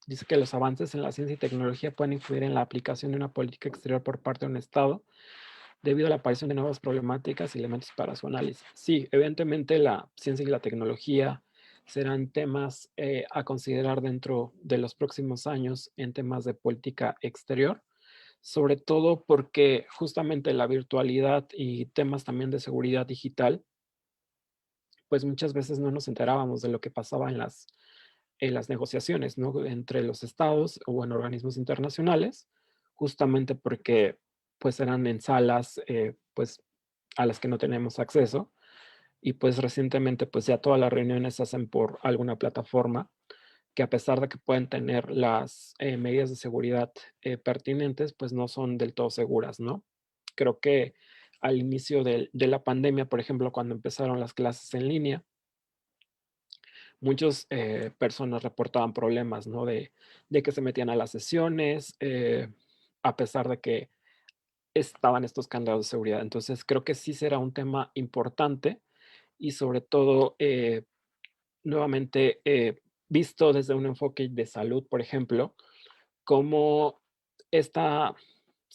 dice que los avances en la ciencia y tecnología pueden influir en la aplicación de una política exterior por parte de un Estado debido a la aparición de nuevas problemáticas y elementos para su análisis. Sí, evidentemente la ciencia y la tecnología serán temas a considerar dentro de los próximos años en temas de política exterior, sobre todo porque justamente la virtualidad y temas también de seguridad digital, pues muchas veces no nos enterábamos de lo que pasaba en las negociaciones, ¿no? Entre los estados o en organismos internacionales, justamente porque pues eran en salas pues a las que no tenemos acceso y pues recientemente pues ya todas las reuniones se hacen por alguna plataforma que a pesar de que pueden tener las medidas de seguridad pertinentes, pues no son del todo seguras, ¿no? Creo que al inicio de la pandemia, por ejemplo, cuando empezaron las clases en línea, muchas personas reportaban problemas, ¿no? De que se metían a las sesiones, a pesar de que estaban estos candados de seguridad. Entonces, creo que sí será un tema importante y sobre todo, nuevamente, visto desde un enfoque de salud, por ejemplo, cómo estas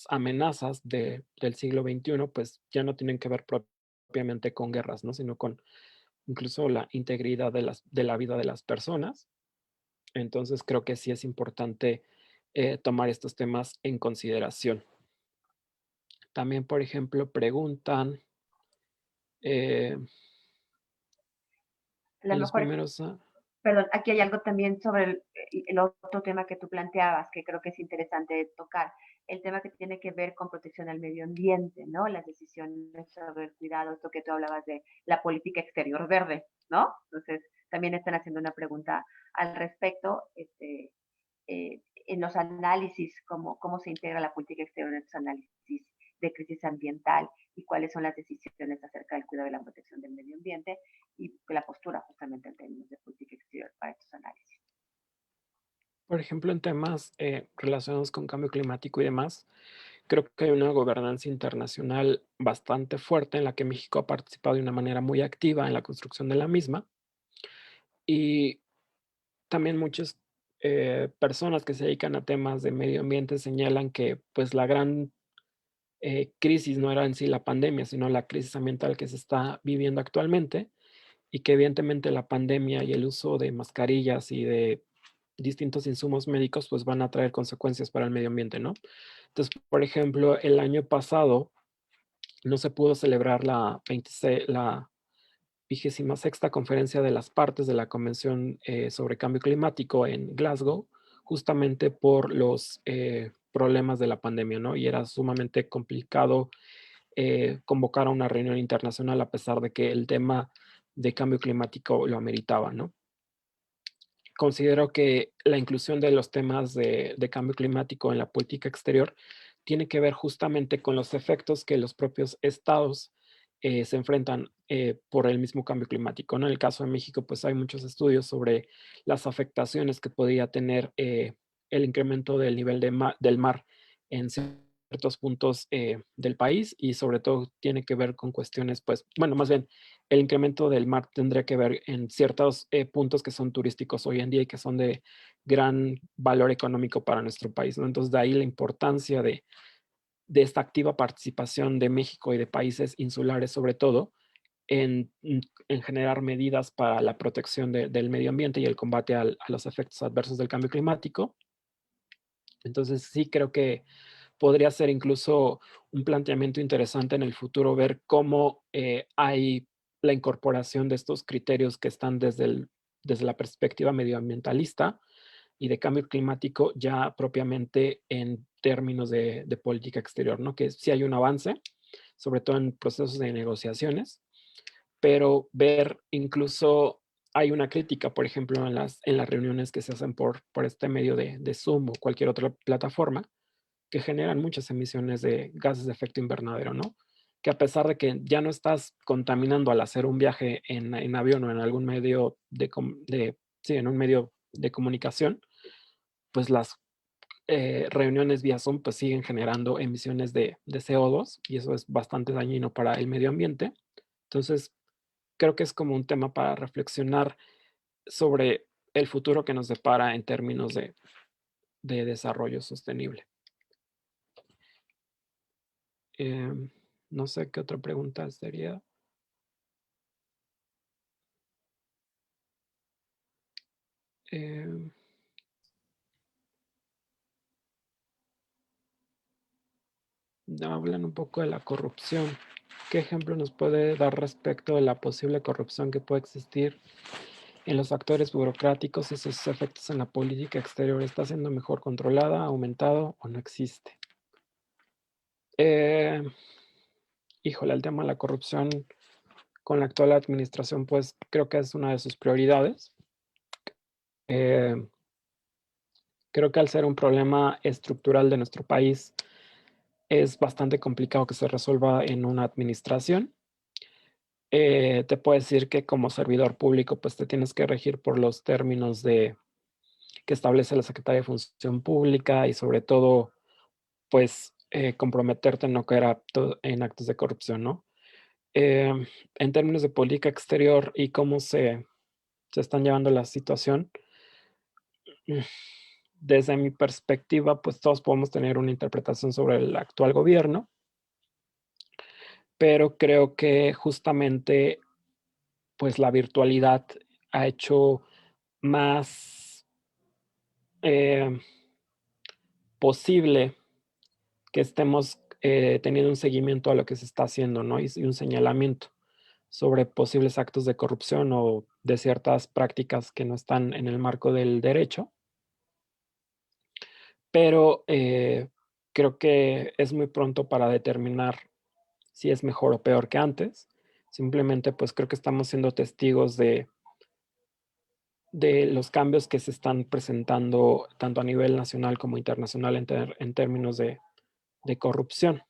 amenazas del siglo XXI, pues ya no tienen que ver propiamente con guerras, ¿no? Sino con incluso la integridad de la vida de las personas. Entonces creo que sí es importante tomar estos temas en consideración. También, por ejemplo, preguntan eh, A lo en los mejor, primeros... perdón, aquí hay algo también sobre el otro tema que tú planteabas, que creo que es interesante tocar, el tema que tiene que ver con protección al medio ambiente, ¿no? Las decisiones sobre el cuidado, esto que tú hablabas de la política exterior verde, ¿no? Entonces, también están haciendo una pregunta al respecto, en los análisis, cómo se integra la política exterior en los análisis de crisis ambiental y cuáles son las decisiones acerca del cuidado y la protección del medio ambiente y la postura justamente en términos de política exterior para estos análisis. Por ejemplo, en temas relacionados con cambio climático y demás, creo que hay una gobernanza internacional bastante fuerte en la que México ha participado de una manera muy activa en la construcción de la misma. Y también muchas personas que se dedican a temas de medio ambiente señalan que pues la gran crisis no era en sí la pandemia, sino la crisis ambiental que se está viviendo actualmente y que evidentemente la pandemia y el uso de mascarillas y de distintos insumos médicos pues van a traer consecuencias para el medio ambiente, ¿no? Entonces, por ejemplo, el año pasado no se pudo celebrar la 26ª conferencia de las partes de la Convención sobre Cambio Climático en Glasgow, justamente por los problemas de la pandemia, ¿no? Y era sumamente complicado convocar a una reunión internacional a pesar de que el tema de cambio climático lo ameritaba, ¿no? Considero que la inclusión de los temas de cambio climático en la política exterior tiene que ver justamente con los efectos que los propios estados se enfrentan por el mismo cambio climático, ¿no? En el caso de México, pues hay muchos estudios sobre las afectaciones que podía tener el incremento del nivel del mar en ciertos puntos del país y sobre todo tiene que ver con cuestiones, pues, bueno, más bien el incremento del mar tendría que ver en ciertos puntos que son turísticos hoy en día y que son de gran valor económico para nuestro país, ¿no? Entonces, de ahí la importancia de esta activa participación de México y de países insulares, sobre todo, en generar medidas para la protección del medio ambiente y el combate a los efectos adversos del cambio climático. Entonces, sí creo que podría ser incluso un planteamiento interesante en el futuro ver cómo hay la incorporación de estos criterios que están desde la perspectiva medioambientalista y de cambio climático ya propiamente en términos de política exterior, ¿no? Que sí hay un avance, sobre todo en procesos de negociaciones, pero ver incluso hay una crítica, por ejemplo, en las reuniones que se hacen por este medio de Zoom o cualquier otra plataforma, que generan muchas emisiones de gases de efecto invernadero, ¿no? Que a pesar de que ya no estás contaminando al hacer un viaje en avión o en algún medio sí, en un medio de comunicación, pues las reuniones vía Zoom pues siguen generando emisiones de CO2 y eso es bastante dañino para el medio ambiente. Entonces, creo que es como un tema para reflexionar sobre el futuro que nos depara en términos de desarrollo sostenible. No sé qué otra pregunta sería. Hablan un poco de la corrupción. ¿Qué ejemplo nos puede dar respecto de la posible corrupción que puede existir en los actores burocráticos y sus efectos en la política exterior? ¿Está siendo mejor controlada, aumentado o no existe? Híjole, el tema de la corrupción con la actual administración, pues creo que es una de sus prioridades. Creo que al ser un problema estructural de nuestro país, es bastante complicado que se resuelva en una administración. Te puedo decir que como servidor público, pues te tienes que regir por los términos que establece la Secretaría de Función Pública y sobre todo, pues comprometerte en no caer en actos de corrupción, ¿no? En términos de política exterior y cómo se están llevando la situación, desde mi perspectiva, pues todos podemos tener una interpretación sobre el actual gobierno, pero creo que justamente pues la virtualidad ha hecho más posible que estemos teniendo un seguimiento a lo que se está haciendo, ¿no? Y un señalamiento sobre posibles actos de corrupción o de ciertas prácticas que no están en el marco del derecho. Pero creo que es muy pronto para determinar si es mejor o peor que antes. Simplemente, pues creo que estamos siendo testigos de los cambios que se están presentando tanto a nivel nacional como internacional en términos de corrupción.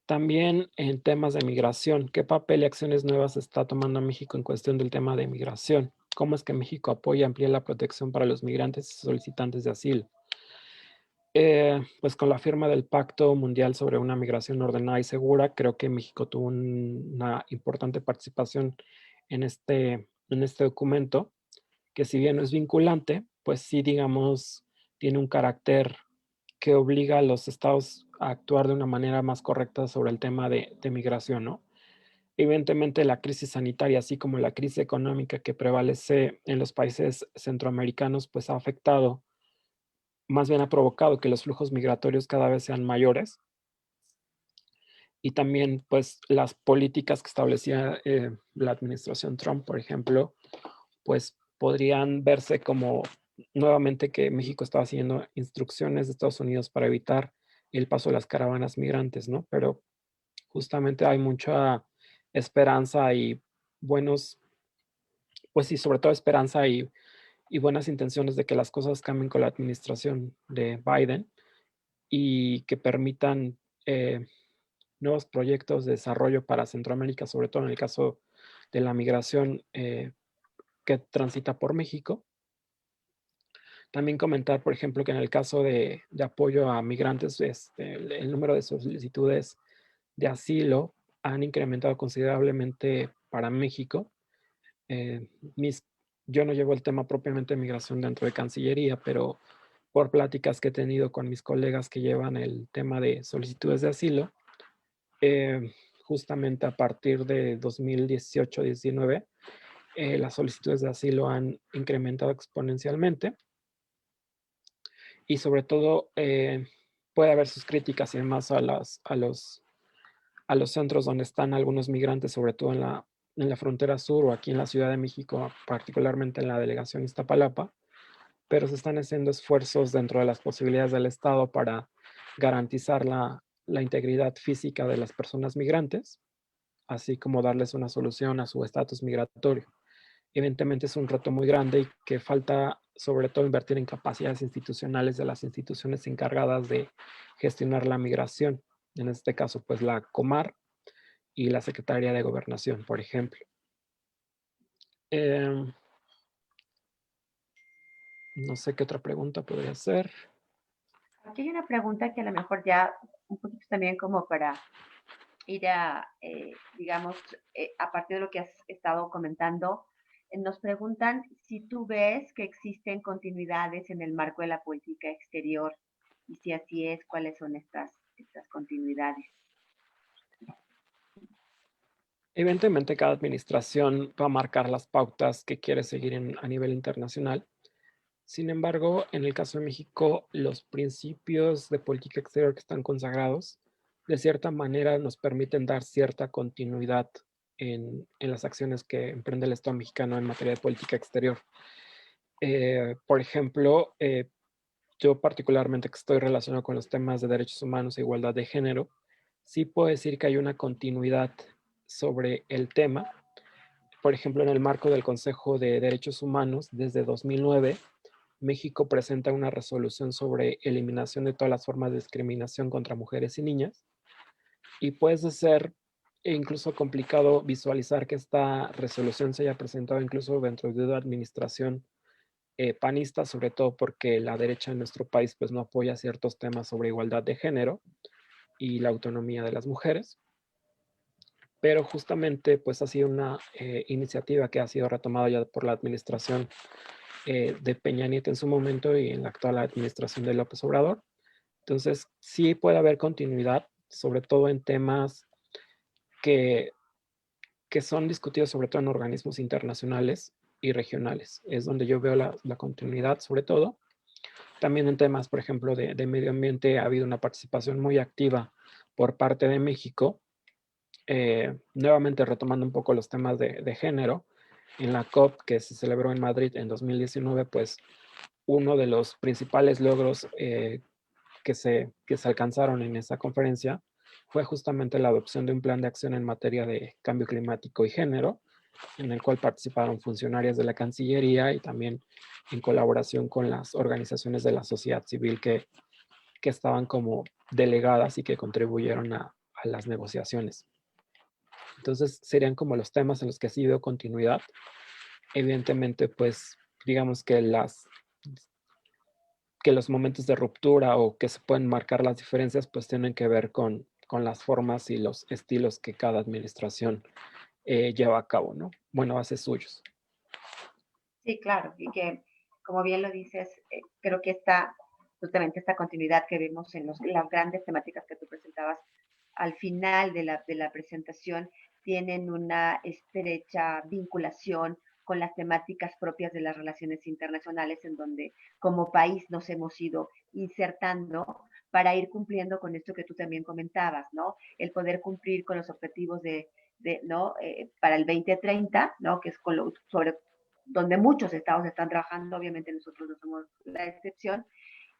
También en temas de migración, ¿qué papel y acciones nuevas está tomando México en cuestión del tema de migración? ¿Cómo es que México apoya y amplía la protección para los migrantes y solicitantes de asilo? Pues con la firma del Pacto Mundial sobre una Migración Ordenada y Segura, creo que México tuvo una importante participación en este documento, que si bien no es vinculante, pues sí, digamos, tiene un carácter que obliga a los estados a actuar de una manera más correcta sobre el tema de migración, ¿no? Evidentemente, la crisis sanitaria, así como la crisis económica que prevalece en los países centroamericanos, pues ha afectado, más bien ha provocado que los flujos migratorios cada vez sean mayores. Y también, pues, las políticas que establecía la administración Trump, por ejemplo, pues podrían verse como nuevamente que México estaba siguiendo instrucciones de Estados Unidos para evitar el paso de las caravanas migrantes, ¿no? Pero justamente hay mucha esperanza y buenos, pues sí, sobre todo esperanza y buenas intenciones de que las cosas cambien con la administración de Biden y que permitan nuevos proyectos de desarrollo para Centroamérica, sobre todo en el caso de la migración que transita por México. También comentar, por ejemplo, que en el caso de apoyo a migrantes, el número de solicitudes de asilo han incrementado considerablemente para México. Yo no llevo el tema propiamente de migración dentro de Cancillería, pero por pláticas que he tenido con mis colegas que llevan el tema de solicitudes de asilo, justamente a partir de 2018-19, las solicitudes de asilo han incrementado exponencialmente. Y sobre todo puede haber sus críticas y demás a los centros donde están algunos migrantes, sobre todo en la frontera sur o aquí en la Ciudad de México, particularmente en la delegación Iztapalapa, pero se están haciendo esfuerzos dentro de las posibilidades del Estado para garantizar la integridad física de las personas migrantes, así como darles una solución a su estatus migratorio. evidentemente es un reto muy grande y que falta sobre todo invertir en capacidades institucionales de las instituciones encargadas de gestionar la migración. En este caso, pues la Comar y la Secretaría de Gobernación, por ejemplo. No sé qué otra pregunta podría ser. Aquí hay una pregunta que a lo mejor ya un poquito también como para ir a, digamos, a partir de lo que has estado comentando, nos preguntan si tú ves que existen continuidades en el marco de la política exterior y si así es, cuáles son estas continuidades. Evidentemente, cada administración va a marcar las pautas que quiere seguir a nivel internacional. Sin embargo, en el caso de México, los principios de política exterior que están consagrados, de cierta manera nos permiten dar cierta continuidad en las acciones que emprende el Estado mexicano en materia de política exterior. Por ejemplo, yo particularmente que estoy relacionado con los temas de derechos humanos e igualdad de género, sí puedo decir que hay una continuidad sobre el tema. Por ejemplo, en el marco del Consejo de Derechos Humanos, desde 2009, México presenta una resolución sobre eliminación de todas las formas de discriminación contra mujeres y niñas. Y puede ser incluso complicado visualizar que esta resolución se haya presentado incluso dentro de una administración panista, sobre todo porque la derecha en nuestro país pues no apoya ciertos temas sobre igualdad de género y la autonomía de las mujeres. Pero justamente pues ha sido una iniciativa que ha sido retomada ya por la administración de Peña Nieto en su momento y en la actual administración de López Obrador. Entonces sí puede haber continuidad, sobre todo en temas que son discutidos sobre todo en organismos internacionales y regionales. Es donde yo veo la continuidad sobre todo. También en temas, por ejemplo, de medio ambiente ha habido una participación muy activa por parte de México, nuevamente retomando un poco los temas de género. En la COP que se celebró en Madrid en 2019, pues uno de los principales logros que se alcanzaron en esa conferencia fue justamente la adopción de un plan de acción en materia de cambio climático y género, en el cual participaron funcionarias de la Cancillería y también en colaboración con las organizaciones de la sociedad civil que estaban como delegadas y que contribuyeron a las negociaciones. Entonces serían como los temas en los que ha sido continuidad. Evidentemente, pues digamos que los momentos de ruptura o que se pueden marcar las diferencias, pues tienen que ver con las formas y los estilos que cada administración lleva a cabo, ¿no? Bueno, hace suyos. Sí, claro, y que como bien lo dices, creo que justamente esta continuidad que vimos en las grandes temáticas que tú presentabas al final de la presentación tienen una estrecha vinculación con las temáticas propias de las relaciones internacionales en donde como país nos hemos ido insertando para ir cumpliendo con esto que tú también comentabas, ¿no? El poder cumplir con los objetivos ¿no? Para el 2030, ¿no? Que es sobre donde muchos estados están trabajando, obviamente nosotros no somos la excepción,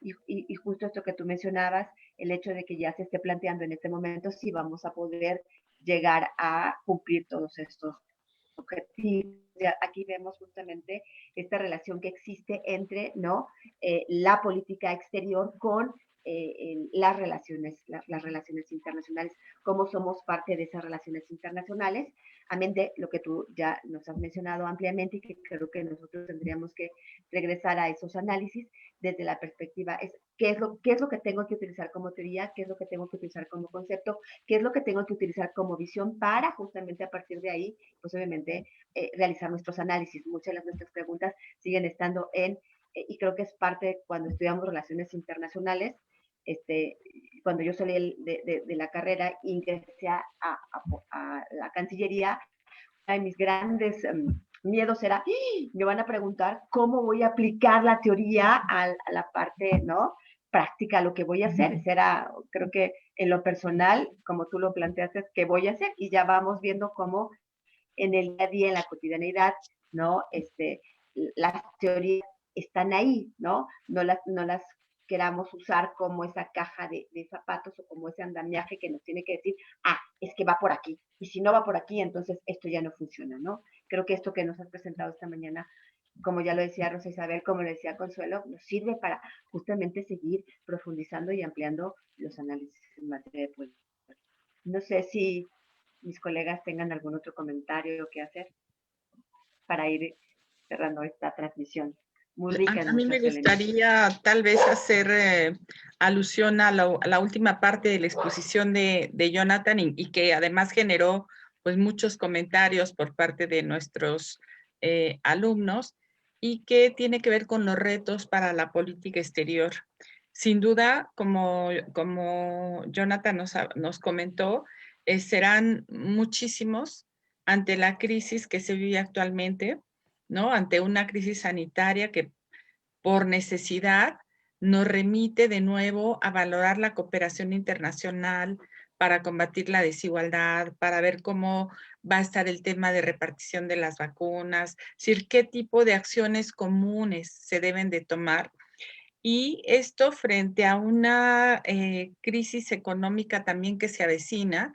y justo esto que tú mencionabas, el hecho de que ya se esté planteando en este momento si vamos a poder llegar a cumplir todos estos objetivos. Aquí vemos justamente esta relación que existe entre, ¿no? La política exterior con las relaciones internacionales, cómo somos parte de esas relaciones internacionales, amén de lo que tú ya nos has mencionado ampliamente y que creo que nosotros tendríamos que regresar a esos análisis desde la perspectiva es qué es lo que tengo que utilizar como teoría, qué es lo que tengo que utilizar como concepto, qué es lo que tengo que utilizar como visión para justamente a partir de ahí, pues obviamente realizar nuestros análisis. Muchas de nuestras preguntas siguen estando y creo que es parte cuando estudiamos relaciones internacionales, cuando yo salí de la carrera, ingresé a la Cancillería, uno de mis grandes miedos era, me van a preguntar cómo voy a aplicar la teoría a la parte, ¿no? Práctica, lo que voy a hacer. Ese era, creo que en lo personal, como tú lo planteaste, ¿qué voy a hacer? Y ya vamos viendo cómo en el día a día, en la cotidianidad, ¿no? Las teorías están ahí, ¿no? No las queramos usar como esa caja de zapatos o como ese andamiaje que nos tiene que decir, es que va por aquí. Y si no va por aquí, entonces esto ya no funciona, ¿no? Creo que esto que nos has presentado esta mañana, como ya lo decía Rosa Isabel, como lo decía Consuelo, nos sirve para justamente seguir profundizando y ampliando los análisis en materia de política. No sé si mis colegas tengan algún otro comentario que hacer para ir cerrando esta transmisión muy rica en A mí me muchos elementos. gustaría tal vez hacer alusión a la última parte de la exposición de Jonathan y que además generó pues muchos comentarios por parte de nuestros alumnos y que tiene que ver con los retos para la política exterior. Sin duda, como Jonathan nos comentó, serán muchísimos ante la crisis que se vive actualmente, ¿no? Ante una crisis sanitaria que por necesidad nos remite de nuevo a valorar la cooperación internacional para combatir la desigualdad, para ver cómo va a estar el tema de repartición de las vacunas, es decir, qué tipo de acciones comunes se deben de tomar. Y esto frente a una crisis económica también que se avecina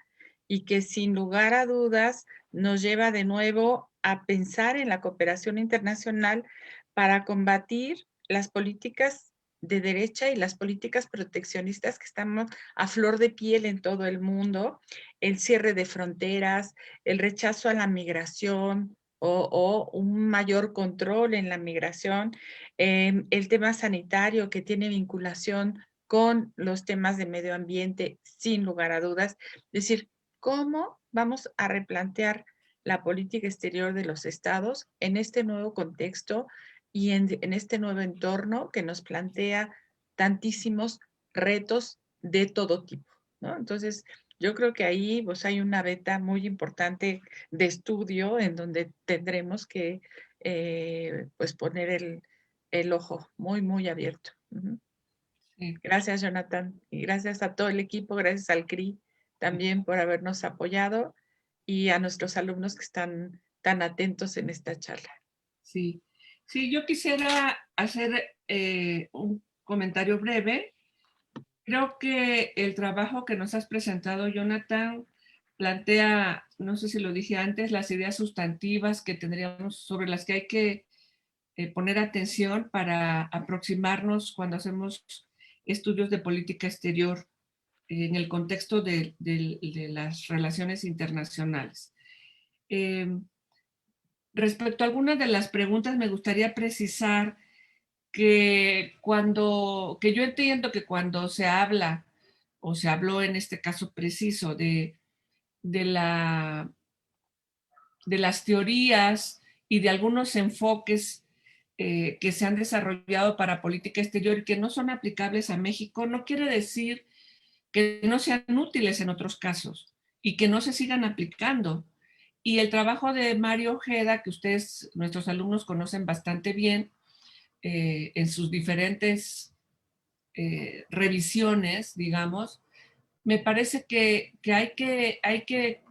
y que sin lugar a dudas nos lleva de nuevo a pensar en la cooperación internacional para combatir las políticas de derecha y las políticas proteccionistas que estamos a flor de piel en todo el mundo, el cierre de fronteras, el rechazo a la migración o un mayor control en la migración, el tema sanitario que tiene vinculación con los temas de medio ambiente, sin lugar a dudas. Es decir, ¿cómo vamos a replantear la política exterior de los estados en este nuevo contexto y en este nuevo entorno que nos plantea tantísimos retos de todo tipo, ¿no? Entonces, yo creo que ahí pues, hay una beta muy importante de estudio en donde tendremos que pues poner el ojo muy, muy abierto. Sí. Gracias, Jonathan, y gracias a todo el equipo, gracias al CRI también por habernos apoyado y a nuestros alumnos que están tan atentos en esta charla. Sí, sí, yo quisiera hacer un comentario breve. Creo que el trabajo que nos has presentado, Jonathan, plantea, no sé si lo dije antes, las ideas sustantivas que tendríamos, sobre las que hay que poner atención para aproximarnos cuando hacemos estudios de política exterior en el contexto de las relaciones internacionales. Respecto a algunas de las preguntas, me gustaría precisar que yo entiendo que cuando se habla, o se habló en este caso preciso, de las teorías y de algunos enfoques que se han desarrollado para política exterior y que no son aplicables a México, no quiere decir que no sean útiles en otros casos y que no se sigan aplicando. Y el trabajo de Mario Ojeda, que ustedes, nuestros alumnos, conocen bastante bien en sus diferentes revisiones, digamos, me parece que hay que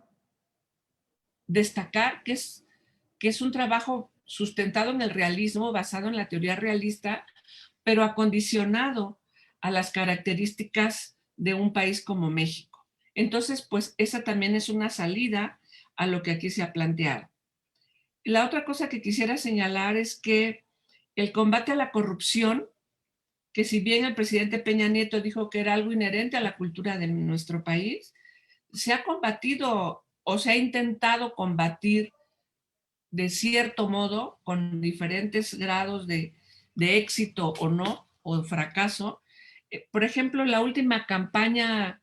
destacar que es un trabajo sustentado en el realismo, basado en la teoría realista, pero acondicionado a las características de un país como México. Entonces, pues esa también es una salida a lo que aquí se ha planteado. La otra cosa que quisiera señalar es que el combate a la corrupción, que si bien el presidente Peña Nieto dijo que era algo inherente a la cultura de nuestro país, se ha combatido o se ha intentado combatir de cierto modo, con diferentes grados de éxito o no, o fracaso. Por ejemplo, la última campaña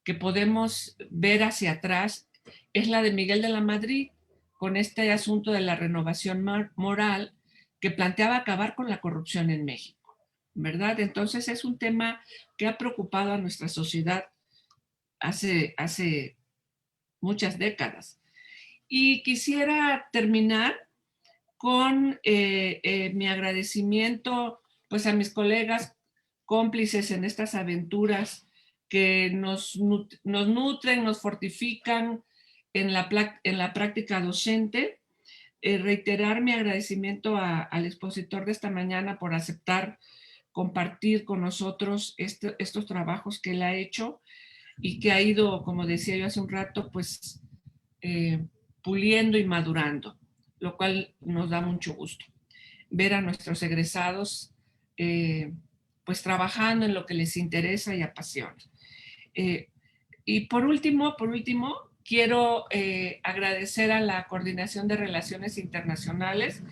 que podemos ver hacia atrás es la de Miguel de la Madrid, con este asunto de la renovación moral que planteaba acabar con la corrupción en México, ¿verdad? Entonces es un tema que ha preocupado a nuestra sociedad hace muchas décadas. Y quisiera terminar con mi agradecimiento pues a mis colegas cómplices en estas aventuras que nos nutren, nos fortifican en la práctica docente. Reiterar mi agradecimiento al expositor de esta mañana por aceptar compartir con nosotros estos trabajos que él ha hecho y que ha ido, como decía yo hace un rato, pues puliendo y madurando, lo cual nos da mucho gusto. Ver a nuestros egresados pues trabajando en lo que les interesa y apasiona. Y por último, quiero agradecer a la Coordinación de Relaciones Internacionales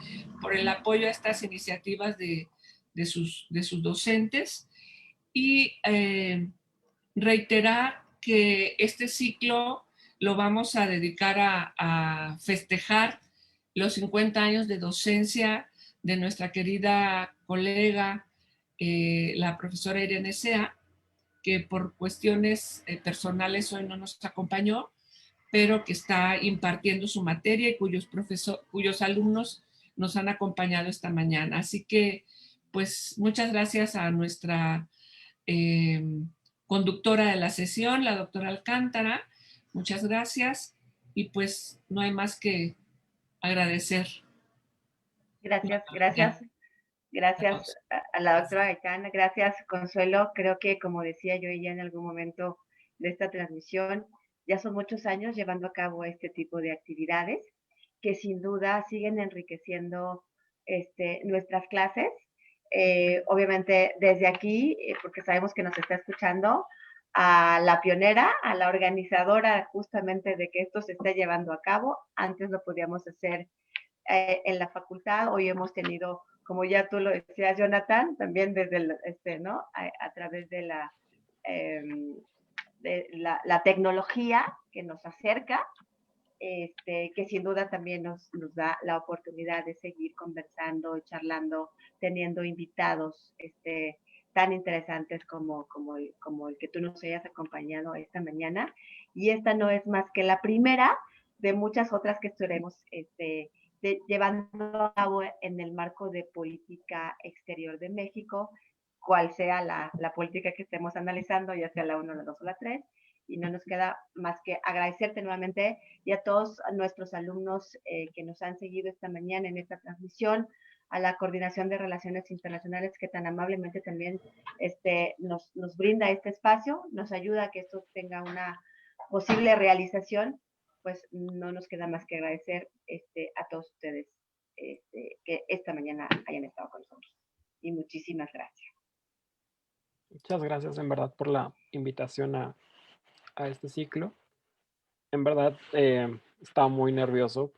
por el apoyo a estas iniciativas de sus docentes y reiterar que este ciclo lo vamos a dedicar a festejar los 50 años de docencia de nuestra querida colega, la profesora Irene Sea, que por cuestiones personales hoy no nos acompañó, pero que está impartiendo su materia y cuyos alumnos nos han acompañado esta mañana. Así que, pues, muchas gracias a nuestra conductora de la sesión, la doctora Alcántara. Muchas gracias y pues no hay más que agradecer. Gracias, gracias. Gracias a la doctora Gaitán, gracias Consuelo. Creo que como decía yo ya en algún momento de esta transmisión, ya son muchos años llevando a cabo este tipo de actividades que sin duda siguen enriqueciendo nuestras clases. Obviamente desde aquí, porque sabemos que nos está escuchando, a la pionera, a la organizadora justamente de que esto se esté llevando a cabo. Antes lo podíamos hacer en la facultad, hoy hemos tenido, como ya tú lo decías, Jonathan, también desde el, ¿no? A través de la tecnología que nos acerca, que sin duda también nos da la oportunidad de seguir conversando, charlando, teniendo invitados tan interesantes como el que tú nos hayas acompañado esta mañana. Y esta no es más que la primera de muchas otras que estaremos llevando a cabo en el marco de política exterior de México, cual sea la política que estemos analizando, ya sea la 1, la 2 o la 3. Y no nos queda más que agradecerte nuevamente y a todos nuestros alumnos que nos han seguido esta mañana en esta transmisión, a la Coordinación de Relaciones Internacionales que tan amablemente también nos brinda este espacio, nos ayuda a que esto tenga una posible realización. Pues no nos queda más que agradecer a todos ustedes que esta mañana hayan estado con nosotros. Y muchísimas gracias. Muchas gracias en verdad por la invitación a este ciclo. En verdad estaba muy nervioso